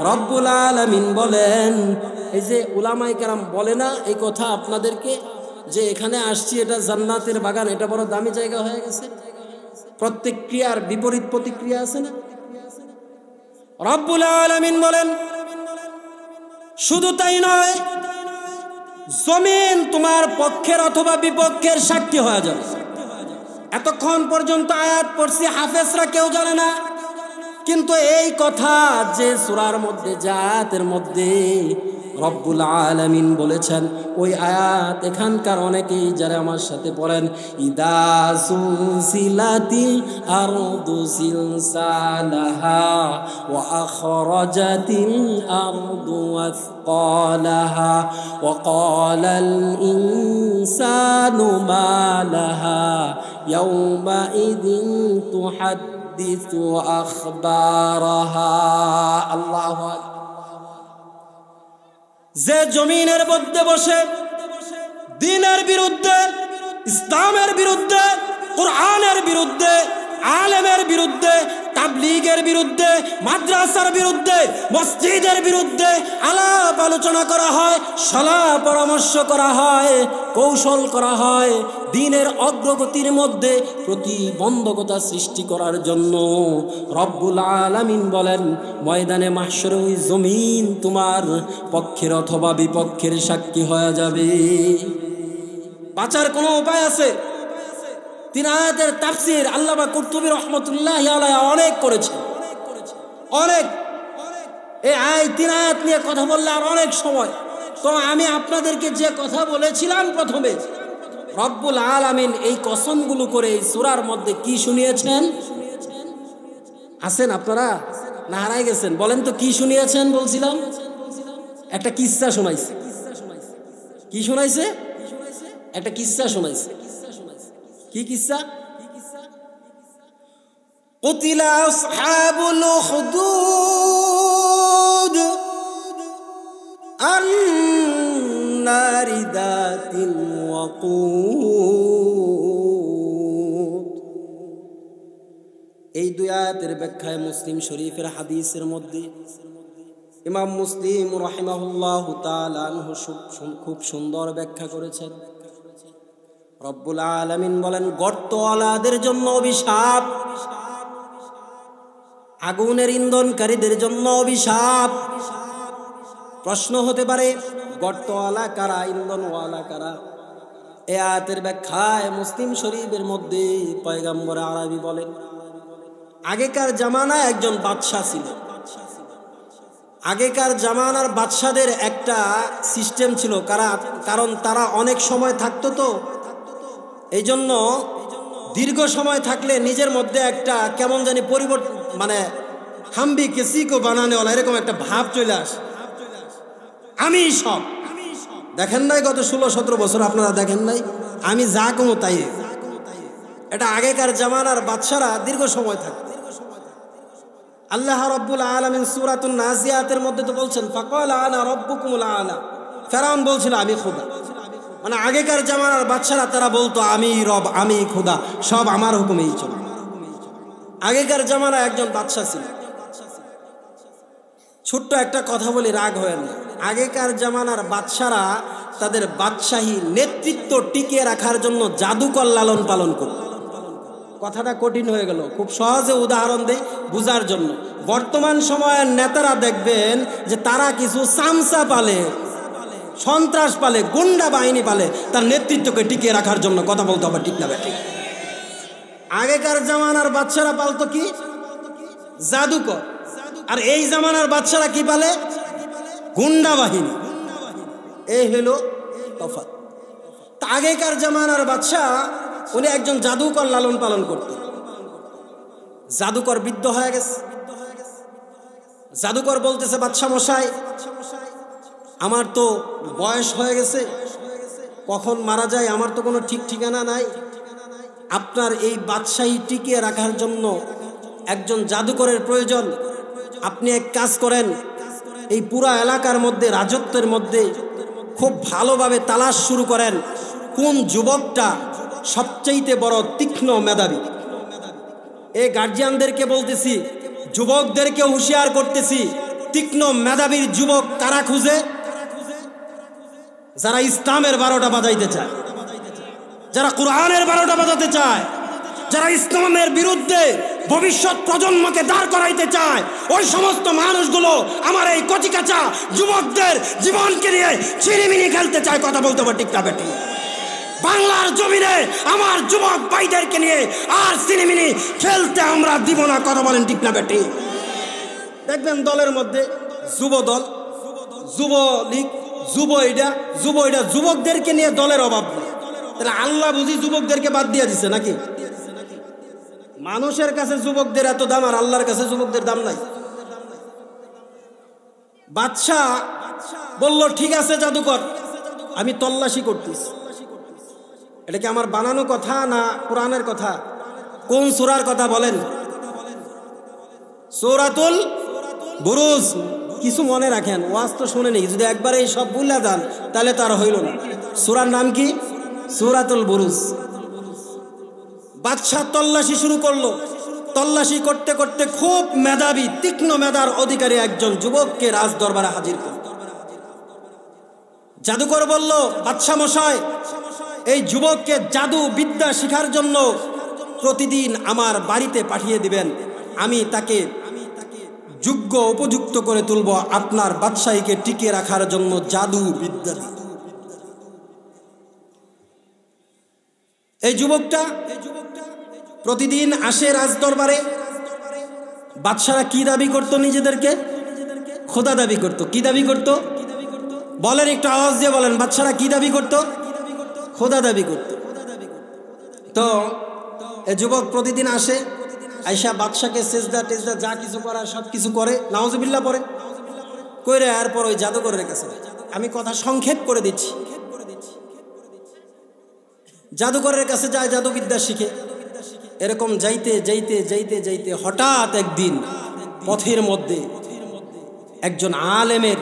রব্বুল আলামিন বলেন, এই যে উলামায়ে কেরাম বলে না এই কথা আপনাদেরকে, যে এখানে আসছি এটা জান্নাতের বাগান, এটা বড় দামি জায়গা হয়ে গেছে, প্রত্যেক ক্রিয়ার বিপরীত প্রতিক্রিয়া আছে না? রব্বুল আলামিন বলেন শুধু তাই নয়, জমিন তোমার পক্ষের অথবা বিপক্ষের সাক্ষী হয়ে যাবে। এতক্ষণ পর্যন্ত আয়াত পড়ছি, হাফেজরা কেউ জানে না, কিন্তু এই কথা যে সূরার মধ্যে, যে আয়াতের মধ্যে রব্বুল আলামিন বলেছেন, ওই আয়াত এখানকার অনেকেই যারা আমার সাথে পড়েন, ইদা সুলসিলাতিল আরদু জিলজালাহা ওয়া আখরাজাতিল আরদু আসকালাহা ওয়া ক্বালাল ইনসানু মা লাহা ইয়াউমাইযিন তুহাদ্দিসু আখবারাহা। আল্লাহু আকবার। যে জমিনের মধ্যে বসে দ্বীনের বিরুদ্ধে, ইসলামের বিরুদ্ধে, কোরআনের বিরুদ্ধে, আলেমের বিরুদ্ধে, তাবলীগের বিরুদ্ধে, মাদ্রাসার বিরুদ্ধে, মসজিদের বিরুদ্ধে আলাপ আলোচনা করা হয়, সলা পরামর্শ করা হয়, কৌশল করা হয়, দ্বীনের অগ্রগতির মধ্যে প্রতিবন্ধকতা সৃষ্টি করার জন্য রব্বুল আলামিন বলেন, ময়দানে মাহশরে ওই জমিন তোমার পক্ষের অথবা বিপক্ষের সাক্ষী হয়ে যাবে। বাঁচার কোনো উপায় আছে? তিন আয়াতের তাফসীর আল্লামা কুরতুবী রাহমাতুল্লাহি আলাইহি অনেক করেছে, অনেক। এই তিন আয়াত নিয়ে কথা বললে আর অনেক সময়। তো আমি আপনাদেরকে যে কথা বলেছিলাম প্রথমে, রব্বুল আলামিন এই কসমগুলো করে এই সূরার মধ্যে কি শুনিয়েছেন? আছেন আপনারা না হারাই গেছেন? বলেন তো কি শুনিয়েছেন? বলছিলাম একটা কিসসা শোনাইছে। কি শোনাইছে? একটা কিসসা শোনাইছে। কি কিসসা? কুতিলা আসহাবুল উখদুদ আন-নারি যাতিল ওয়াকুদ। এই দুই আয়াতের ব্যাখ্যায় মুসলিম শরীফের হাদিসের মধ্যে ইমাম মুসলিম রাহিমাহুল্লাহু তাআলা আনহু খুব সুন্দর ব্যাখ্যা করেছেন। রব্বুল আলামিন বলেন, গর্তওয়ালাদের জন্য অভিশাপ, আগুনের ইন্ধনকারীদের জন্য অভিশাপ। প্রশ্ন হতে পারে, গর্তওয়ালা কারা, ইন্ধনওয়ালা কারা? এই আয়াতের ব্যাখ্যায় মুসলিম শরীফের মধ্যে পয়গম্বর আরবি বলেন, আগেকার জামানায় একজন বাদশা ছিল। আগেকার জামানার বাদশাদের একটা সিস্টেম ছিল, কারণ তারা অনেক সময় থাকতো, তো এই জন্য দীর্ঘ সময় থাকলে নিজের মধ্যে একটা কেমন জানি পরিবর্তন, মানে হাম্বি কেসিকো বানানেওয়ালা এরকম একটা ভাব চলে আসে। আমি সব দেখেন নাই গত 16-17 বছর, আপনারা দেখেন নাই আমি যা কমো তাই। এটা আগেকার জামানার বাদশারা দীর্ঘ সময় থাকতো। আল্লাহ রাব্বুল আলামিন সূরাতুন নাজিয়াতের মধ্যে তো বলছেন, ফাকালা আনা রাব্বুকুমুল আলা। ফেরাউন বলছিল আমি খোদা। মানে আগেকার জামানার বাদশারা তারা বলতো আমি রব, আমি খোদা, সব আমার হুকুমেই চলে। আগেকার জামানায় একজন বাদশা ছিল। ছোট্ট একটা কথা বলি, রাগ হয় না। আগেকার জামানার বাদশারা তাদের বাদশাহী নেতৃত্ব টিকিয়ে রাখার জন্য জাদুকর লালন পালন করত। কথাটা কঠিন হয়ে গেল, খুব সহজে উদাহরণ দেই বুঝার জন্য। বর্তমান সময়ের নেতারা দেখবেন যে তারা কিছু সামসা পালে, সন্ত্রাস পালে, গুন্ডা বাহিনী পালে তার নেতৃত্বকে টিকিয়ে রাখার জন্য। কথা বলতে হবে ঠিক না ঠিক? আগেকার জামানার বাদশারা পালতো কি? জাদুকর। আর এই জামানার বাদশারা কি পালে? গুন্ডা বাহিনী। এই হলো তফাৎ। আগেকার জামানার বাদশা উনি একজন জাদুকর লালন পালন করতেন। জাদুকর বৃদ্ধ হয়ে গেছে। জাদুকর বলতেছে, বাদশা মশাই আমার তো বয়স হয়ে গেছে, কখন মারা যায় আমার তো কোনো ঠিক ঠিকানা নাই। আপনার এই বাদশাহী টিকিয়ে রাখার জন্য একজন জাদুকরের প্রয়োজন। আপনি এক কাজ করেন, এই পুরা এলাকার মধ্যে, রাজত্বের মধ্যে খুব ভালোভাবে তালাশ শুরু করেন কোন যুবকটা সবচাইতে বড় তীক্ষ্ণ মেধাবী। এই গার্জিয়ানদেরকে বলতেছি, যুবকদেরকে হুঁশিয়ার করতেছি, তীক্ষ্ণ মেধাবীর যুবক কারা খুঁজে? যারা ইসলামের 12টা বাজাইতে চায়, যারা কোরআনের 12টা বাজাতে চায়, যারা ইসলামের বিরুদ্ধে ভবিষ্যৎ প্রজন্মকে দাঁড় করাইতে চায়, ওই সমস্ত মানুষগুলো আমার এই কচিকাঁচা যুবকদের জীবনকে নিয়ে ছিনিমিনি খেলতে চায়। কথা বলতে হবে ঠিক না বেটি? বাংলার জমিনে আমার যুবক ভাইদেরকে নিয়ে আর ছিনিমিনি খেলতে আমরা দিব না। কথা বলেন ঠিক না বেটি? দেখবেন দলের মধ্যে যুব দল, যুবলীগ, যুব এটা, যুবকদেরকে নিয়ে দলের অভাব নেই। তাহলে আল্লাহ বুঝি যুবকদেরকে বাদ দিয়ে দিছে নাকি? মানুষের কাছে যুবকদের এত দাম আর আল্লাহর কাছে যুবকদের দাম নাই। বাদশা বলল, ঠিক আছে জাদুকর, আমি তল্লাশি করতেছি। এটা কি আমার বানানো কথা না কোরআনের কথা? কোন সূরার কথা বলেন? সূরাতুল বুরুজ। কিছু মনে রাখেন, ওয়াজ তো শুনেনি, যদি একবারে এই সব ভুলে যান তাহলে তো আর হইল না। সূরার নাম কি? সূরাতুল বুরুজ। বাদশা তল্লাশি শুরু করলো। তল্লাশি করতে করতে খুব মেধাবী, তীক্ষ্ণ মেধার অধিকারী একজন যুবককে রাজ দরবারে হাজির করল। জাদুকর বলল, বাদশা মশাই, এই যুবককে জাদু বিদ্যা শেখার জন্য প্রতিদিন আমার বাড়িতে পাঠিয়ে দিবেন। আমি তাকে যোগ্য উপযুক্ত করে তুলব আপনার বাদশাহীকে টিকিয়ে রাখার জন্য জাদু বিদ্যা দিয়ে। এই যুবকটা প্রতিদিন আসে রাজ দরবারে। বাদশারা কি দাবি করত? নিজেদেরকে খোদা দাবি করত। কি দাবি করত বলেন, একটু আওয়াজ দিয়ে বলেন। বাদশারা কি দাবি করত? খোদা দাবি করত। তো এই যুবক প্রতিদিন আসে, আইসা বাদশাকে সেজদা টেজদা যা কিছু করার সব কিছু করে, নাউজুবিল্লাহ পরে কইরে এরপর ওই জাদুকরের কাছে। আমি কথা সংক্ষেপ করে দিচ্ছি। জাদুকরের কাছে যায়, জাদুবিদ্যা শিখে। এরকম যাইতে যাইতে যাইতে যাইতে হঠাৎ একদিন পথের মধ্যে একজন আলেমের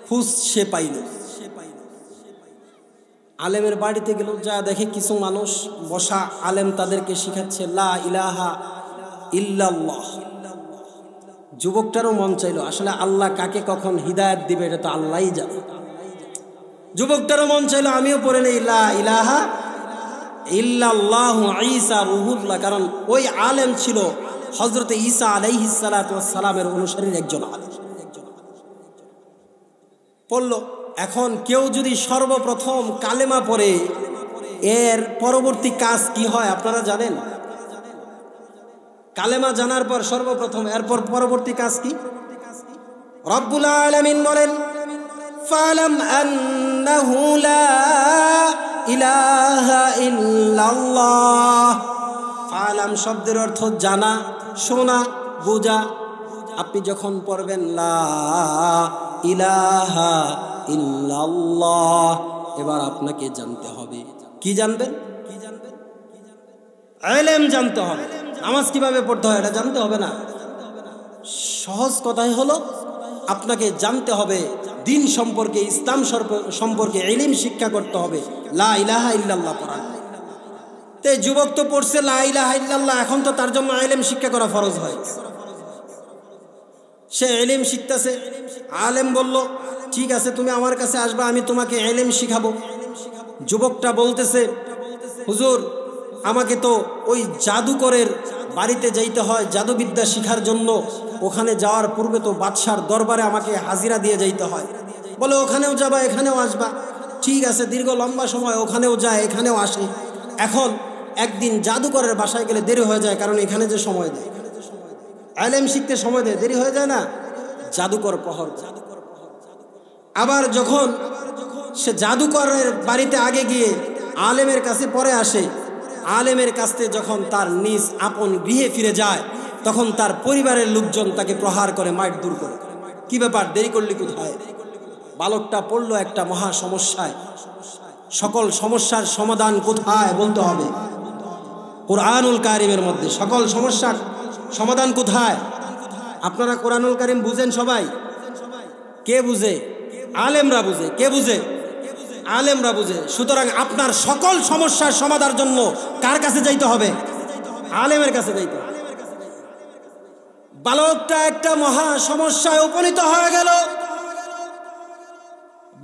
খোঁজ সে পাইল। আলেমের বাড়িতে গেল, যা দেখে কিছু মানুষ বসা, আলেম তাদেরকে শিখাচ্ছে লা ইলাহা ইল্লাল্লাহ। যুবকটারও মন চাইল, আসলে আল্লাহ কাকে কখন হিদায়াত দিবে এটা তো আল্লাহই জানে। যুবকটারও মন চাইল আমিও পড়ে নেই লা ইলাহা ইল্লাল্লাহু ঈসা রুহুল্লাহ, কারণ ওই আলেম ছিল হযরত ঈসা আলাইহিস সালাতু ওয়াস সালামের অনুসারীর একজন আলেম। পড়ল। এখন কেউ যদি সর্বপ্রথম কালেমা পড়ে, এর পরবর্তী কাজ কি হয় আপনারা জানেন? কালেমা জানার পর সর্বপ্রথম এরপর পরবর্তী কাজ কি? রব্বুল আলামিন বলেন, ফালাম আন্নাহু লা ইলাহা ইল্লাল্লাহ। ফালাম শব্দের অর্থ জানা, শোনা, বোঝা। আপনি যখন পড়বেন লা ইলাহা ইল্লাল্লাহ, এবার আপনাকে জানতে হবে। কি জানবেন? ইলম জানতে হবে। নামাজ কিভাবে পড়তে হয় এটা জানতে হবে না। সহজ কথাই হলো আপনাকে জানতে হবে দিন সম্পর্কে, ইসলাম সম্পর্কে ইলম শিক্ষা করতে হবে। লা ইলাহা ইল্লাল্লাহ পড়া। তে যুবক তো পড়ছে লা ইলাহা ইল্লাল্লাহ, এখন তো তার জন্য ইলম শিক্ষা করা ফরজ হয়। সে ইলম শিখতেছে। আলেম বলল, ঠিক আছে তুমি আমার কাছে আসবা, আমি তোমাকে ইলম শিখাবো। যুবকটা বলতেছে, হুজুর আমাকে তো ওই জাদুকরের বাড়িতে যাইতে হয় জাদুবিদ্যা শিখার জন্য। ওখানে যাওয়ার পূর্বে তো বাদশার দরবারে আমাকে হাজিরা দিয়ে যাইতে হয়। বলে ওখানেও যাবা এখানেও আসবা। ঠিক আছে, দীর্ঘ লম্বা সময় ওখানেও যায় এখানেও আসে। এখন একদিন জাদুকরের বাসায় গেলে দেরি হয়ে যায়, কারণ এখানে যে সময় দেয়, ইলম শিখতে সময় দেয়, দেরি হয়ে যায় না? জাদুকর প্রহর। আবার যখন সে জাদুকরের বাড়িতে আগে গিয়ে আলেমের কাছে পরে আসে, আলেমের কাছে যখন তার নিজ আপন গৃহে ফিরে যায়, তখন তার পরিবারের লোকজন তাকে প্রহার করে, মাইট দূর করে। কি ব্যাপার, দেরি করলি কোথায়? বালকটা পড়লো একটা মহা সমস্যায়। সকল সমস্যার সমাধান কোথায় বলতে হবে? কুরআনুল কারীমের মধ্যে। সকল সমস্যার সমাধান কোথায়? আপনারা কুরআনুল কারীম বুঝেন সবাই? কে বুঝে? আলেমরা বুঝে। কে বুঝে? আলেমরা বুঝে। সুতরাং আপনার সকল সমস্যার সমাধানের জন্য কার কাছে যাইতে হবে? আলেমের কাছে যাইতে হবে। বালকটা একটা মহা সমস্যায় উপনীত হয়ে গেল।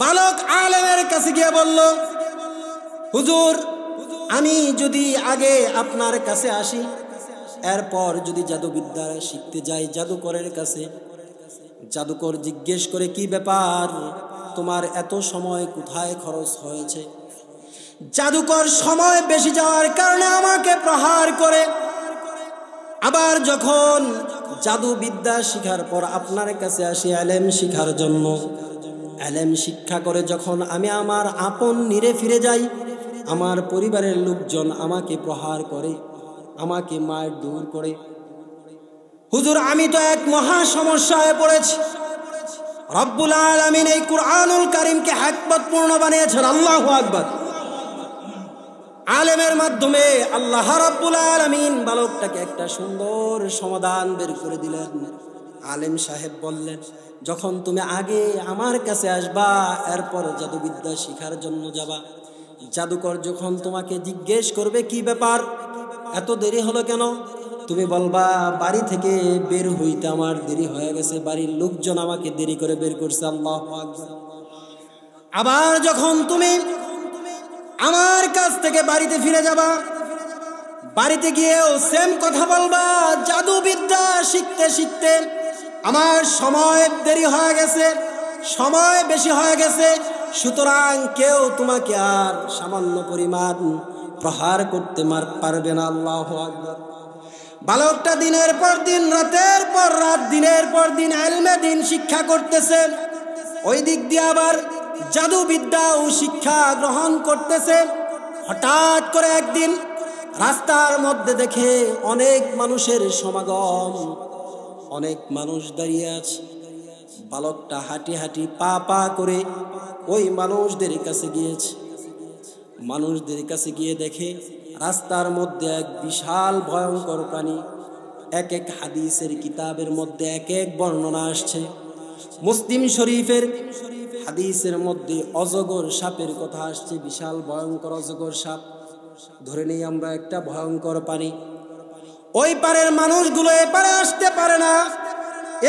বালক আলেমের কাছে গিয়ে বলল, হুজুর আমি যদি আগে আপনার কাছে আসি, এরপর যদি জাদুবিদ্যা শিখতে যাই জাদুকরের কাছে, জাদুকর জিজ্ঞেস করে কি ব্যাপার, তোমার এত সময় কোথায় খরচ হয়েছে? জাদুকর সময় বেশি যাওয়ার কারণে আমাকে প্রহার করে। আবার যখন জাদুবিদ্যা শিখার পর আপনার কাছে আসি ইলম শিখার জন্য, ইলম শিক্ষা করে যখন আমি আমার আপন নিরে ফিরে যাই, আমার পরিবারের লোকজন আমাকে প্রহার করে, আমাকে মার দূর করে। হুজুর আমি তো এক মহা সমস্যায় পড়েছি। রব্বুল আলামিন এই কুরআনুল কারীমকে হিকমতপূর্ণ বানিয়েছেন। আল্লাহু আকবার। আলেমের মাধ্যমে আল্লাহ রাব্বুল আলামিন বালকটাকে একটা সুন্দর সমাধান বের করে দিলেন। আলেম সাহেব বললেন, যখন তুমি আগে আমার কাছে আসবা, এরপর জাদুবিদ্যা শিখার জন্য যাবা, জাদুকর যখন তোমাকে জিজ্ঞেস করবে কি ব্যাপার, এত দেরি হলো কেন, তুমি বলবা বাড়ি থেকে বের হইতে আমার দেরি হয়ে গেছে, বাড়ির লোকজন আমাকে দেরি করে বের করছে। আল্লাহু আকবার। আবার যখন তুমি আমার কাছ থেকে বাড়িতে ফিরে যাবা, বাড়িতে গিয়েও সেম কথা বলবা, জাদুবিদ্যা শিখতে শিখতে আমার সময় দেরি হয়ে গেছে, সময় বেশি হয়ে গেছে, সুতরাং কেউ তোমাকে আর সামান্য পরিমাণ প্রহার করতে পারবে না। আল্লাহু আকবার। বালকটা দিনের পর দিন, রাতের পর রাত, দিনের পর দিন ইলমে দ্বীন শিক্ষা করতেছে, ওই দিক দিয়ে আবার জাদুবিদ্যা ও শিক্ষা গ্রহণ করতেছে। হঠাৎ করে একদিন রাস্তার মধ্যে দেখে অনেক মানুষের সমাগম, অনেক মানুষ দাঁড়িয়ে আছে। বালকটা হাঁটি হাঁটি পা পা করে ওই মানুষদের কাছে গিয়েছে। মানুষদের কাছে গিয়ে দেখে রাস্তার মধ্যে এক বিশাল ভয়ঙ্কর প্রাণী। এক এক হাদিসের কিতাবের মধ্যে এক এক বর্ণনা আসছে। মুসলিম শরীফের হাদিসের মধ্যে অজগর সাপের কথা আসছে, বিশাল ভয়ঙ্কর অজগর সাপ। ধরে নেই আমরা একটা ভয়ঙ্কর প্রাণী। ওই পারের মানুষগুলো এপারে আসতে পারে না,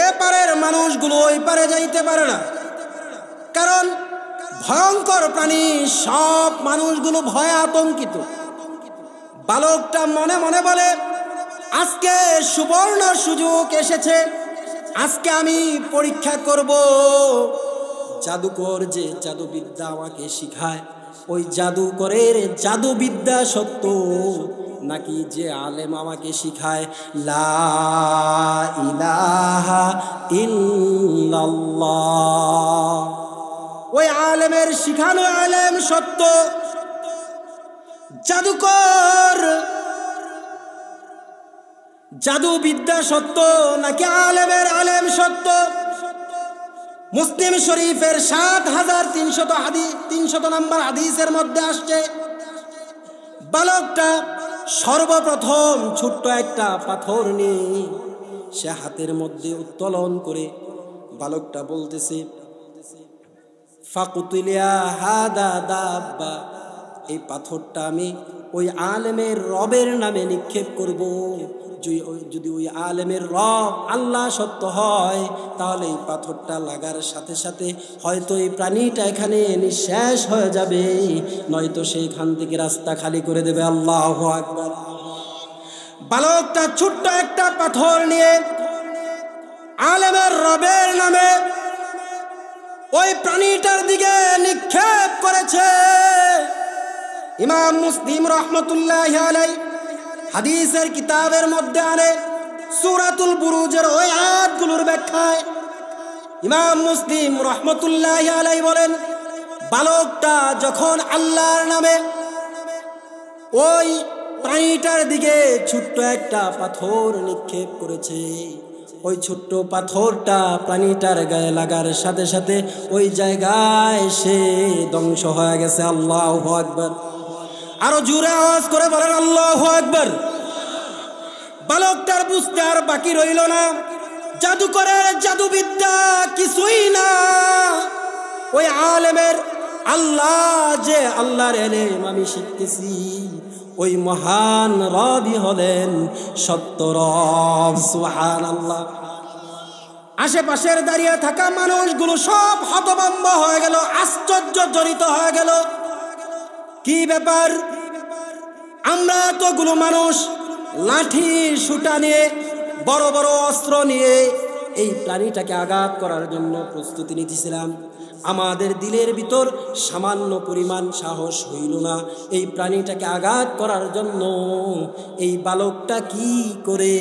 এপারের মানুষগুলো ওই পারে যাইতে পারে না, কারণ ভয়ঙ্কর প্রাণী। সব মানুষগুলো ভয়ে আতঙ্কিত। বালকটা মনে মনে বলে, আজকে সুবর্ণ সুযোগ এসেছে, আজকে আমি পরীক্ষা করব জাদুকর যে জাদুবিদ্যা আমাকে শিখায়, ওই জাদুকরের জাদুবিদ্যা সত্য নাকি যে আলেম আমাকে শিখায় লা ইলাহা ইল্লাল্লাহ, ওই আলেমের শিখানো আলেম সত্য, জাদুকর জাদুবিদ্যা সত্য নাকি আলেমের আলেম সত্য। মুসলিম শরীফের 7300 নম্বর হাদিসের মধ্যে আসছে, বালকটা সর্বপ্রথম ছোট্ট একটা পাথর নিয়ে সে হাতের মধ্যে উত্তোলন করে বালকটা বলতেছে, ফাকুতুলিয়া হাদা দাব্বা, এই পাথরটা আমি ওই আলেমের রবের নামে নিক্ষেপ করব। যদি ওই আলেমের রব আল্লাহ সত্য হয়, তাহলে এই পাথরটা লাগার সাথে সাথে হয়তো এই প্রাণীটা এখানে নিঃশেষ হয়ে যাবে, নয়তো সেইখান থেকে রাস্তা খালি করে দেবে। আল্লাহু আকবার। বালকটা ছোট্ট একটা পাথর নিয়ে আলেমের রবের নামে ওই প্রাণীটার দিকে নিক্ষেপ করেছে। ইমাম মুসলিম রাহমাতুল্লাহি আলাইহি হাদিসের কিতাবের মধ্যে আনে সূরাতুল বুরুজের ওই আয়াতগুলোর ব্যাখ্যায় ইমাম মুসলিম রাহমাতুল্লাহি আলাইহি বলেন, বালকটা যখন আল্লাহর নামে ওই প্রাণীটার দিকে ছোট্ট একটা পাথর নিক্ষেপ করেছে, ওই ছোট্ট পাথরটা প্রাণীটার গায়ে লাগার সাথে সাথে ওই জায়গায় সে ধ্বংস হয়ে গেছে। আল্লাহু আকবার। আরো জোরে আওয়াজ করে বলেন আল্লাহু আকবার। বালকটার বুঝতে আর বাকি রইল না, জাদুকরের জাদুবিদ্যা কিছুই না, ওই আলেমের আল্লাহ যে আল্লাহর ইলম আমি শিখতেছি, ওই মহান রবই হলেন সত্য রব। সুবহানাল্লাহ। আশেপাশের দাঁড়িয়ে থাকা মানুষগুলো সব হতভম্ব হয়ে গেল, আশ্চর্য জড়িত হয়ে গেল। কি ব্যাপার? আমরা এতগুলো মানুষ লাঠি সুটা নিয়ে, বড় বড় অস্ত্র নিয়ে এই প্রাণীটাকে আঘাত করার জন্য প্রস্তুতি নিতেছিলাম, আমাদের দিলের ভিতর সামান্য পরিমাণ সাহস হইল না এই প্রাণীটাকে আঘাত করার জন্য। এই বালকটা কি করে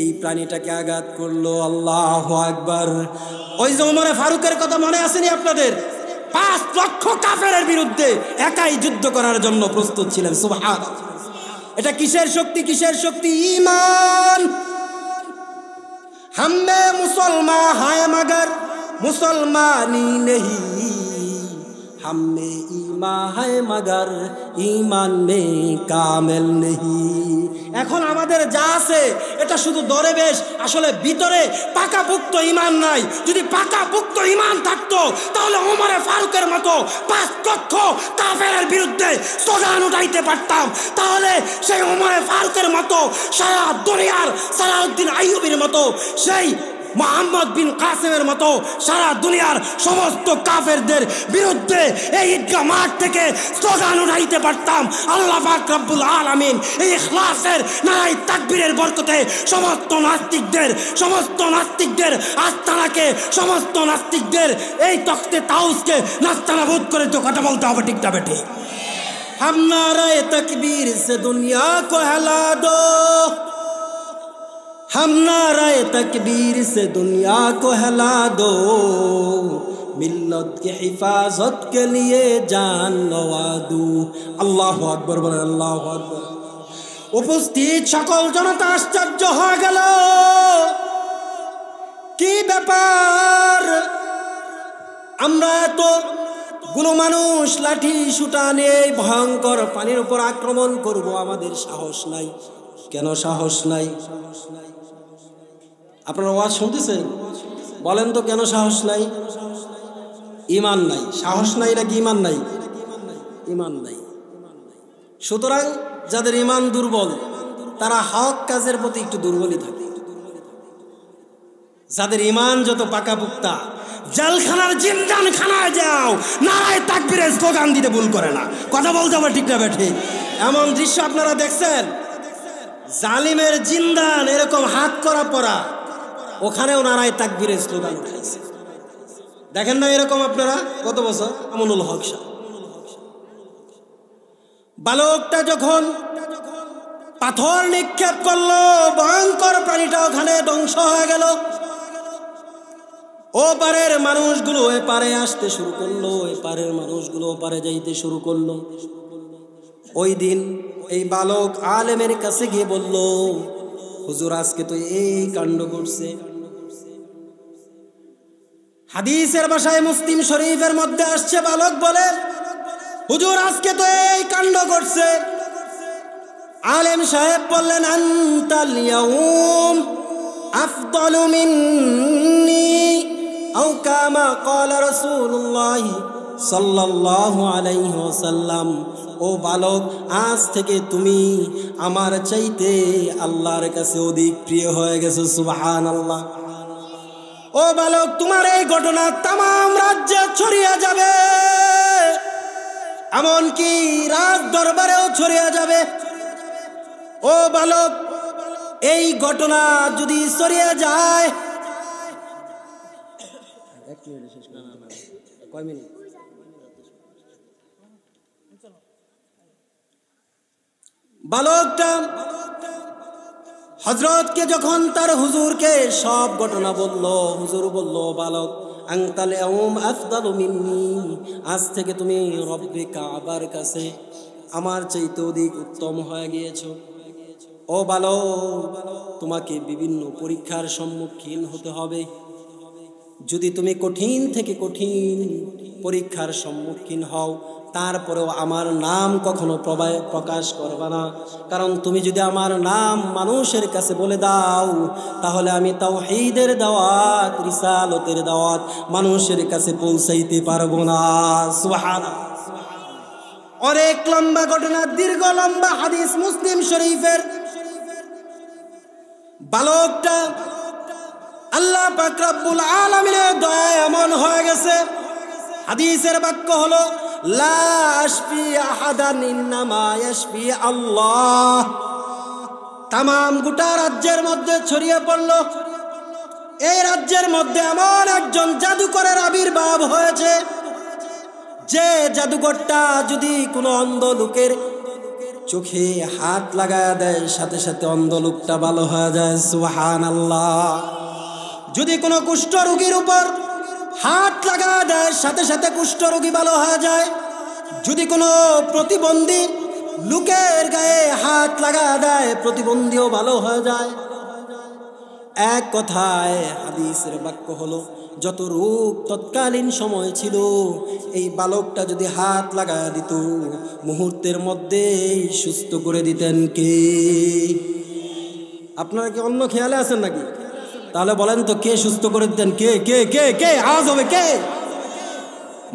এই প্রাণীটাকে আঘাত করলো? আল্লাহু আকবার। ওই যে ওমর ফারুকের কথা মনে আসেনি আপনাদের? 5 লক্ষ কাফেরের বিরুদ্ধে একাই যুদ্ধ করার জন্য প্রস্তুত ছিলেন। সুবহানাল্লাহ। এটা কিসের শক্তি? কিসের শক্তি? ঈমান। হাম্মে মুসলমান হায় মগর মুসলমানি नहीं, हम में जिस्मा है मगर ईमान में कामिल नहीं। এখন আমাদের যা আছে এটা শুধু দরবেশ, আসলে ভিতরে পাকাপোক্ত ঈমান নাই। যদি পাকাপোক্ত ঈমান থাকতো তাহলে ওমর ফারুকের মতো 5 লক্ষ কাফেরের বিরুদ্ধে স্লোগান উঠাইতে পারতাম। তাহলে সেই ওমর ফারুকের মতো সারা দুনিয়ার সালাউদ্দিন আইয়ুবীর মতো, সেই মোহাম্মদ বিন কাসেমের মতো সারা দুনিয়ার সমস্ত কাফেরদের বিরুদ্ধে এই ঈদগাহ মাঠ থেকে স্লোগান উঠাইতে পারতাম। আল্লাহ পাক রব্বুল আলামিন এই ইখলাসের নারায়ে তাকবীরের বরকতে সমস্ত নাস্তিকদের আস্তানাকে, সমস্ত নাস্তিকদের এই তখতে তাউসকে নাস্তানাবুদ করে তো কথা বলতে হবে, ঠিক না বেঠিক? हम नाराए तकबीर से दुनिया को हिला दो, हम नाराए तकबीर से दुनिया को हिला दो, मिल्लत की हिफाजत के लिए जान लगा दो। अल्लाहु अकबर बोलें, अल्लाहु अकबर। उपस्थित सकल जनता आश्चर्य हो गेल, কি ব্যাপার? আমরা তো গুলো মানুষ লাঠি সুটা নিয়ে ভয়ঙ্কর পানির উপর আক্রমণ করব, আমাদের সাহস নাই। কেন সাহস নাই? আপনারা ওয়াজ শুনতেছেন? বলেন তো কেন সাহস নাই? ঈমান নাই। সাহস নাই নাকি ঈমান নাই? ঈমান নাই। সুতরাং যাদের ঈমান দুর্বল তারা হক কাজের প্রতি একটু দুর্বলই থাকে। যাদের ঈমান যত পাকাপোক্তা, জেলখানার জিন্দানখানায় যাও, নারায়ে তাকবীরের স্লোগান দিতে ভুল করে না। কথা বলতে হবে, ঠিক না বেঠিক? এমন দৃশ্য আপনারা দেখছেন? জালিমের জিন্দান এরকম হাত করা পরা, ওখানেও নারায়ে তাকবীরের স্লোগান উঠাইছে। দেখেন না এরকম আপনারা? কত বছর আমনুল হক সাহেব, বালকটা যখন পাথর নিক্ষেপ করলো, ভয়ঙ্কর প্রাণীটা ওখানে ধ্বংস হয়ে গেল। ও পারের মানুষগুলো এ পারে আসতে শুরু করলো, এ পারের মানুষগুলো ও পারে যাইতে শুরু করলো। ওই দিন এই বালক আলেমের কাছে গিয়ে বলল, হুজুর আজকে তো এই কাণ্ড ঘটছে। হাদিসের ভাষায় মুসলিম শরীফের মধ্যে আসছে, বালক বলে, হুজুর আজকে তো এই কাণ্ড ঘটছে। আলেম সাহেব বললেন, আনতাল ইয়াউম আফদালু মিন্নি আও কামা ক্বালা রাসূলুল্লাহ সাল্লাল্লাহু আলাইহি ওয়াসাল্লাম। ও বালক, আজ থেকে তুমি আমার চাইতে আল্লাহর কাছে অধিক প্রিয় হয়ে গেছো। সুবহানাল্লাহ। ও বালক, তোমার এই ঘটনা তামাম রাজ্যে ছড়িয়ে যাবে, এমনকি রাজ দরবারেও ছড়িয়ে যাবে। ও বালক, এই ঘটনা যদি ছড়িয়ে যায়, কয় মিনিট? বালকটা হযরতকে যখন তার হুজুরকে সব ঘটনা বলল, হুজুর বলল, বালক, আনতাল ইয়াউম আফদালু মিন্নি, আজ থেকে তুমি রব্বে কাবার কাছে আমার চাইতে অধিক উত্তম হয়ে গিয়েছো। ও বালক, তোমাকে বিভিন্ন পরীক্ষার সম্মুখীন হতে হবে। যদি তুমি কঠিন থেকে কঠিন পরীক্ষার সম্মুখীন হও, তারপরেও আমার নাম কখনো প্রকাশ করবে না। কারণ তুমি যদি আমার নাম মানুষের কাছে বলে দাও, তাহলে আমি তাওহীদের দাওয়াত, রিসালতের দাওয়াত মানুষের কাছে পৌঁছাইতে পারবো না। সুবহানাল্লাহ। অনেক লম্বা ঘটনা, দীর্ঘ লম্বা হাদিস মুসলিম শরীফের। বালকটা আল্লাহ পাক রব্বুল আলামিনের দয়া এমন হয়ে গেছে, হাদিসের বাক্য হলো, লা আশফি আহাদান ইন্নামা ইয়াশফি আল্লাহ। তামাম গোটা রাজ্যের মধ্যে ছড়িয়ে পড়ল, এই রাজ্যের মধ্যে এমন একজন জাদুকরের আবির্ভাব হয়েছে, যে জাদুকরটা যদি কোনো অন্ধ লোকের চোখে হাত লাগায় দেয়, সাথে সাথে অন্ধ লোকটা ভালো হয়ে যায়। সুবহানাল্লাহ। যদি কোনো কুষ্ঠ রোগীর উপর হাত লাগায় দেয়, সাথে সাথে কুষ্ঠ রোগী ভালো হয়ে যায়। যদি কোনো প্রতিবন্ধী লোকের গায়ে হাত লাগায় দেয়, প্রতিবন্ধীও ভালো হয়ে যায়। এক কথায় হাদিসের বাক্য হলো, যত রোগ তৎকালীন সময় ছিল, এই বালকটা যদি হাত লাগায় দিত মুহূর্তের মধ্যেই সুস্থ করে দিতেন কে? আপনারা কি অন্য খেয়ালে আছেন নাকি? তাহলে বলেন তো, কে সুস্থ করে দিতেন? কে কে কে কে আওয়াজ হবে কে?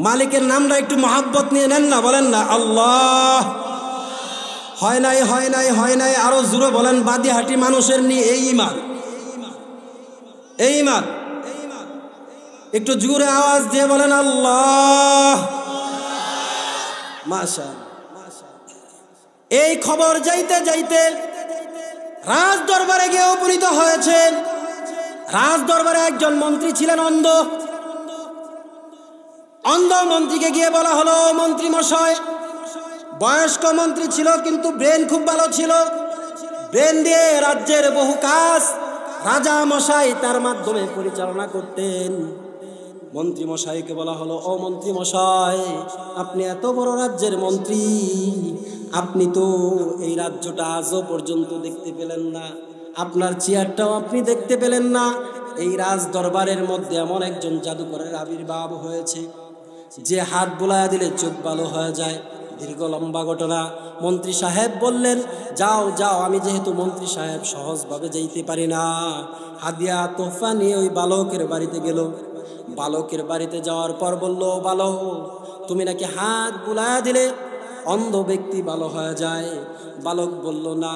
মালিকের নামটা একটু মহাব্বত নিয়ে নেন না, বলেন না আল্লাহ। হয় নাই হয় নাই হয় নাই, আরো জোরে বলেন। বাদিহাটি মানুষের নিয়ে এই ঈমান, এই ঈমান। একটু জোরে আওয়াজ দিয়ে বলেন আল্লাহ। মাশাআল্লাহ। এই খবর যাইতে যাইতে রাজ দরবারে গিয়ে উপনীত হয়েছে। রাজ দরবারে একজন মন্ত্রী ছিলেন অন্ধ। অন্ধ মন্ত্রীকে গিয়ে বলা হলো, মন্ত্রী মশাই, বয়স্ক মন্ত্রী ছিল কিন্তু ব্রেন খুব ভালো ছিল। ব্রেন দিয়ে রাজ্যের বহু কাজ রাজা মশাই তার মাধ্যমে পরিচালনা করতেন। মন্ত্রী মশাইকে বলা হলো, ও মন্ত্রী মশাই, আপনি এত বড় রাজ্যের মন্ত্রী, আপনি তো এই রাজ্যটা আজও পর্যন্ত দেখতে পেলেন না, আপনার চেয়ারটাও আপনি দেখতে পেলেন না। এই রাজ দরবারের মধ্যে এমন একজন জাদুকরের আবির্ভাব হয়েছে, যে হাত বুলায়া দিলে চোখ ভালো হয়ে যায়। দীর্ঘ লম্বা ঘটনা। মন্ত্রী সাহেব বললেন, যাও যাও, আমি যেহেতু মন্ত্রী সাহেব সহজভাবে যাইতে পারি না। হাদিয়া তোহফা নিয়ে ওই বালকের বাড়িতে গেল। বালকের বাড়িতে যাওয়ার পর বলল, বালক, তুমি নাকি হাত বুলায়া দিলে অন্ধ ব্যক্তি ভালো হয়ে যায়। বালক বলল, না,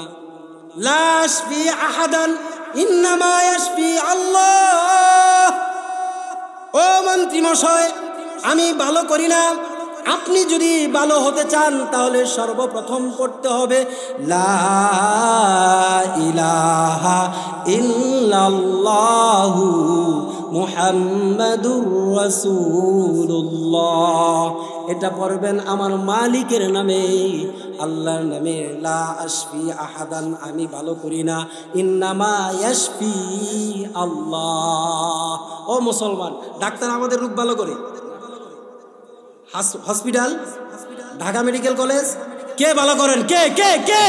লা ইয়াশফি আহাদান ইন্নামা ইয়াশফি আল্লাহ। ও মন্ত্রী মশাই, আমি ভালো করি না। আপনি যদি ভালো হতে চান তাহলে সর্বপ্রথম পড়তে হবে লা ইলাহা ইল্লাল্লাহু মুহাম্মাদুর রাসূলুল্লাহ। এটা পড়বেন আমার মালিকের নামে, আল্লাহর নামে। লা আশফি আহাদান, আমি ভালো করি না। ইন্নামা ইয়াশফি আল্লাহ। ও মুসলমান, ডাক্তার আমাদের রোগ ভালো করে। হসপিটাল, ঢাকা মেডিকেল কলেজ কে ভালো করেন? কে কে কে?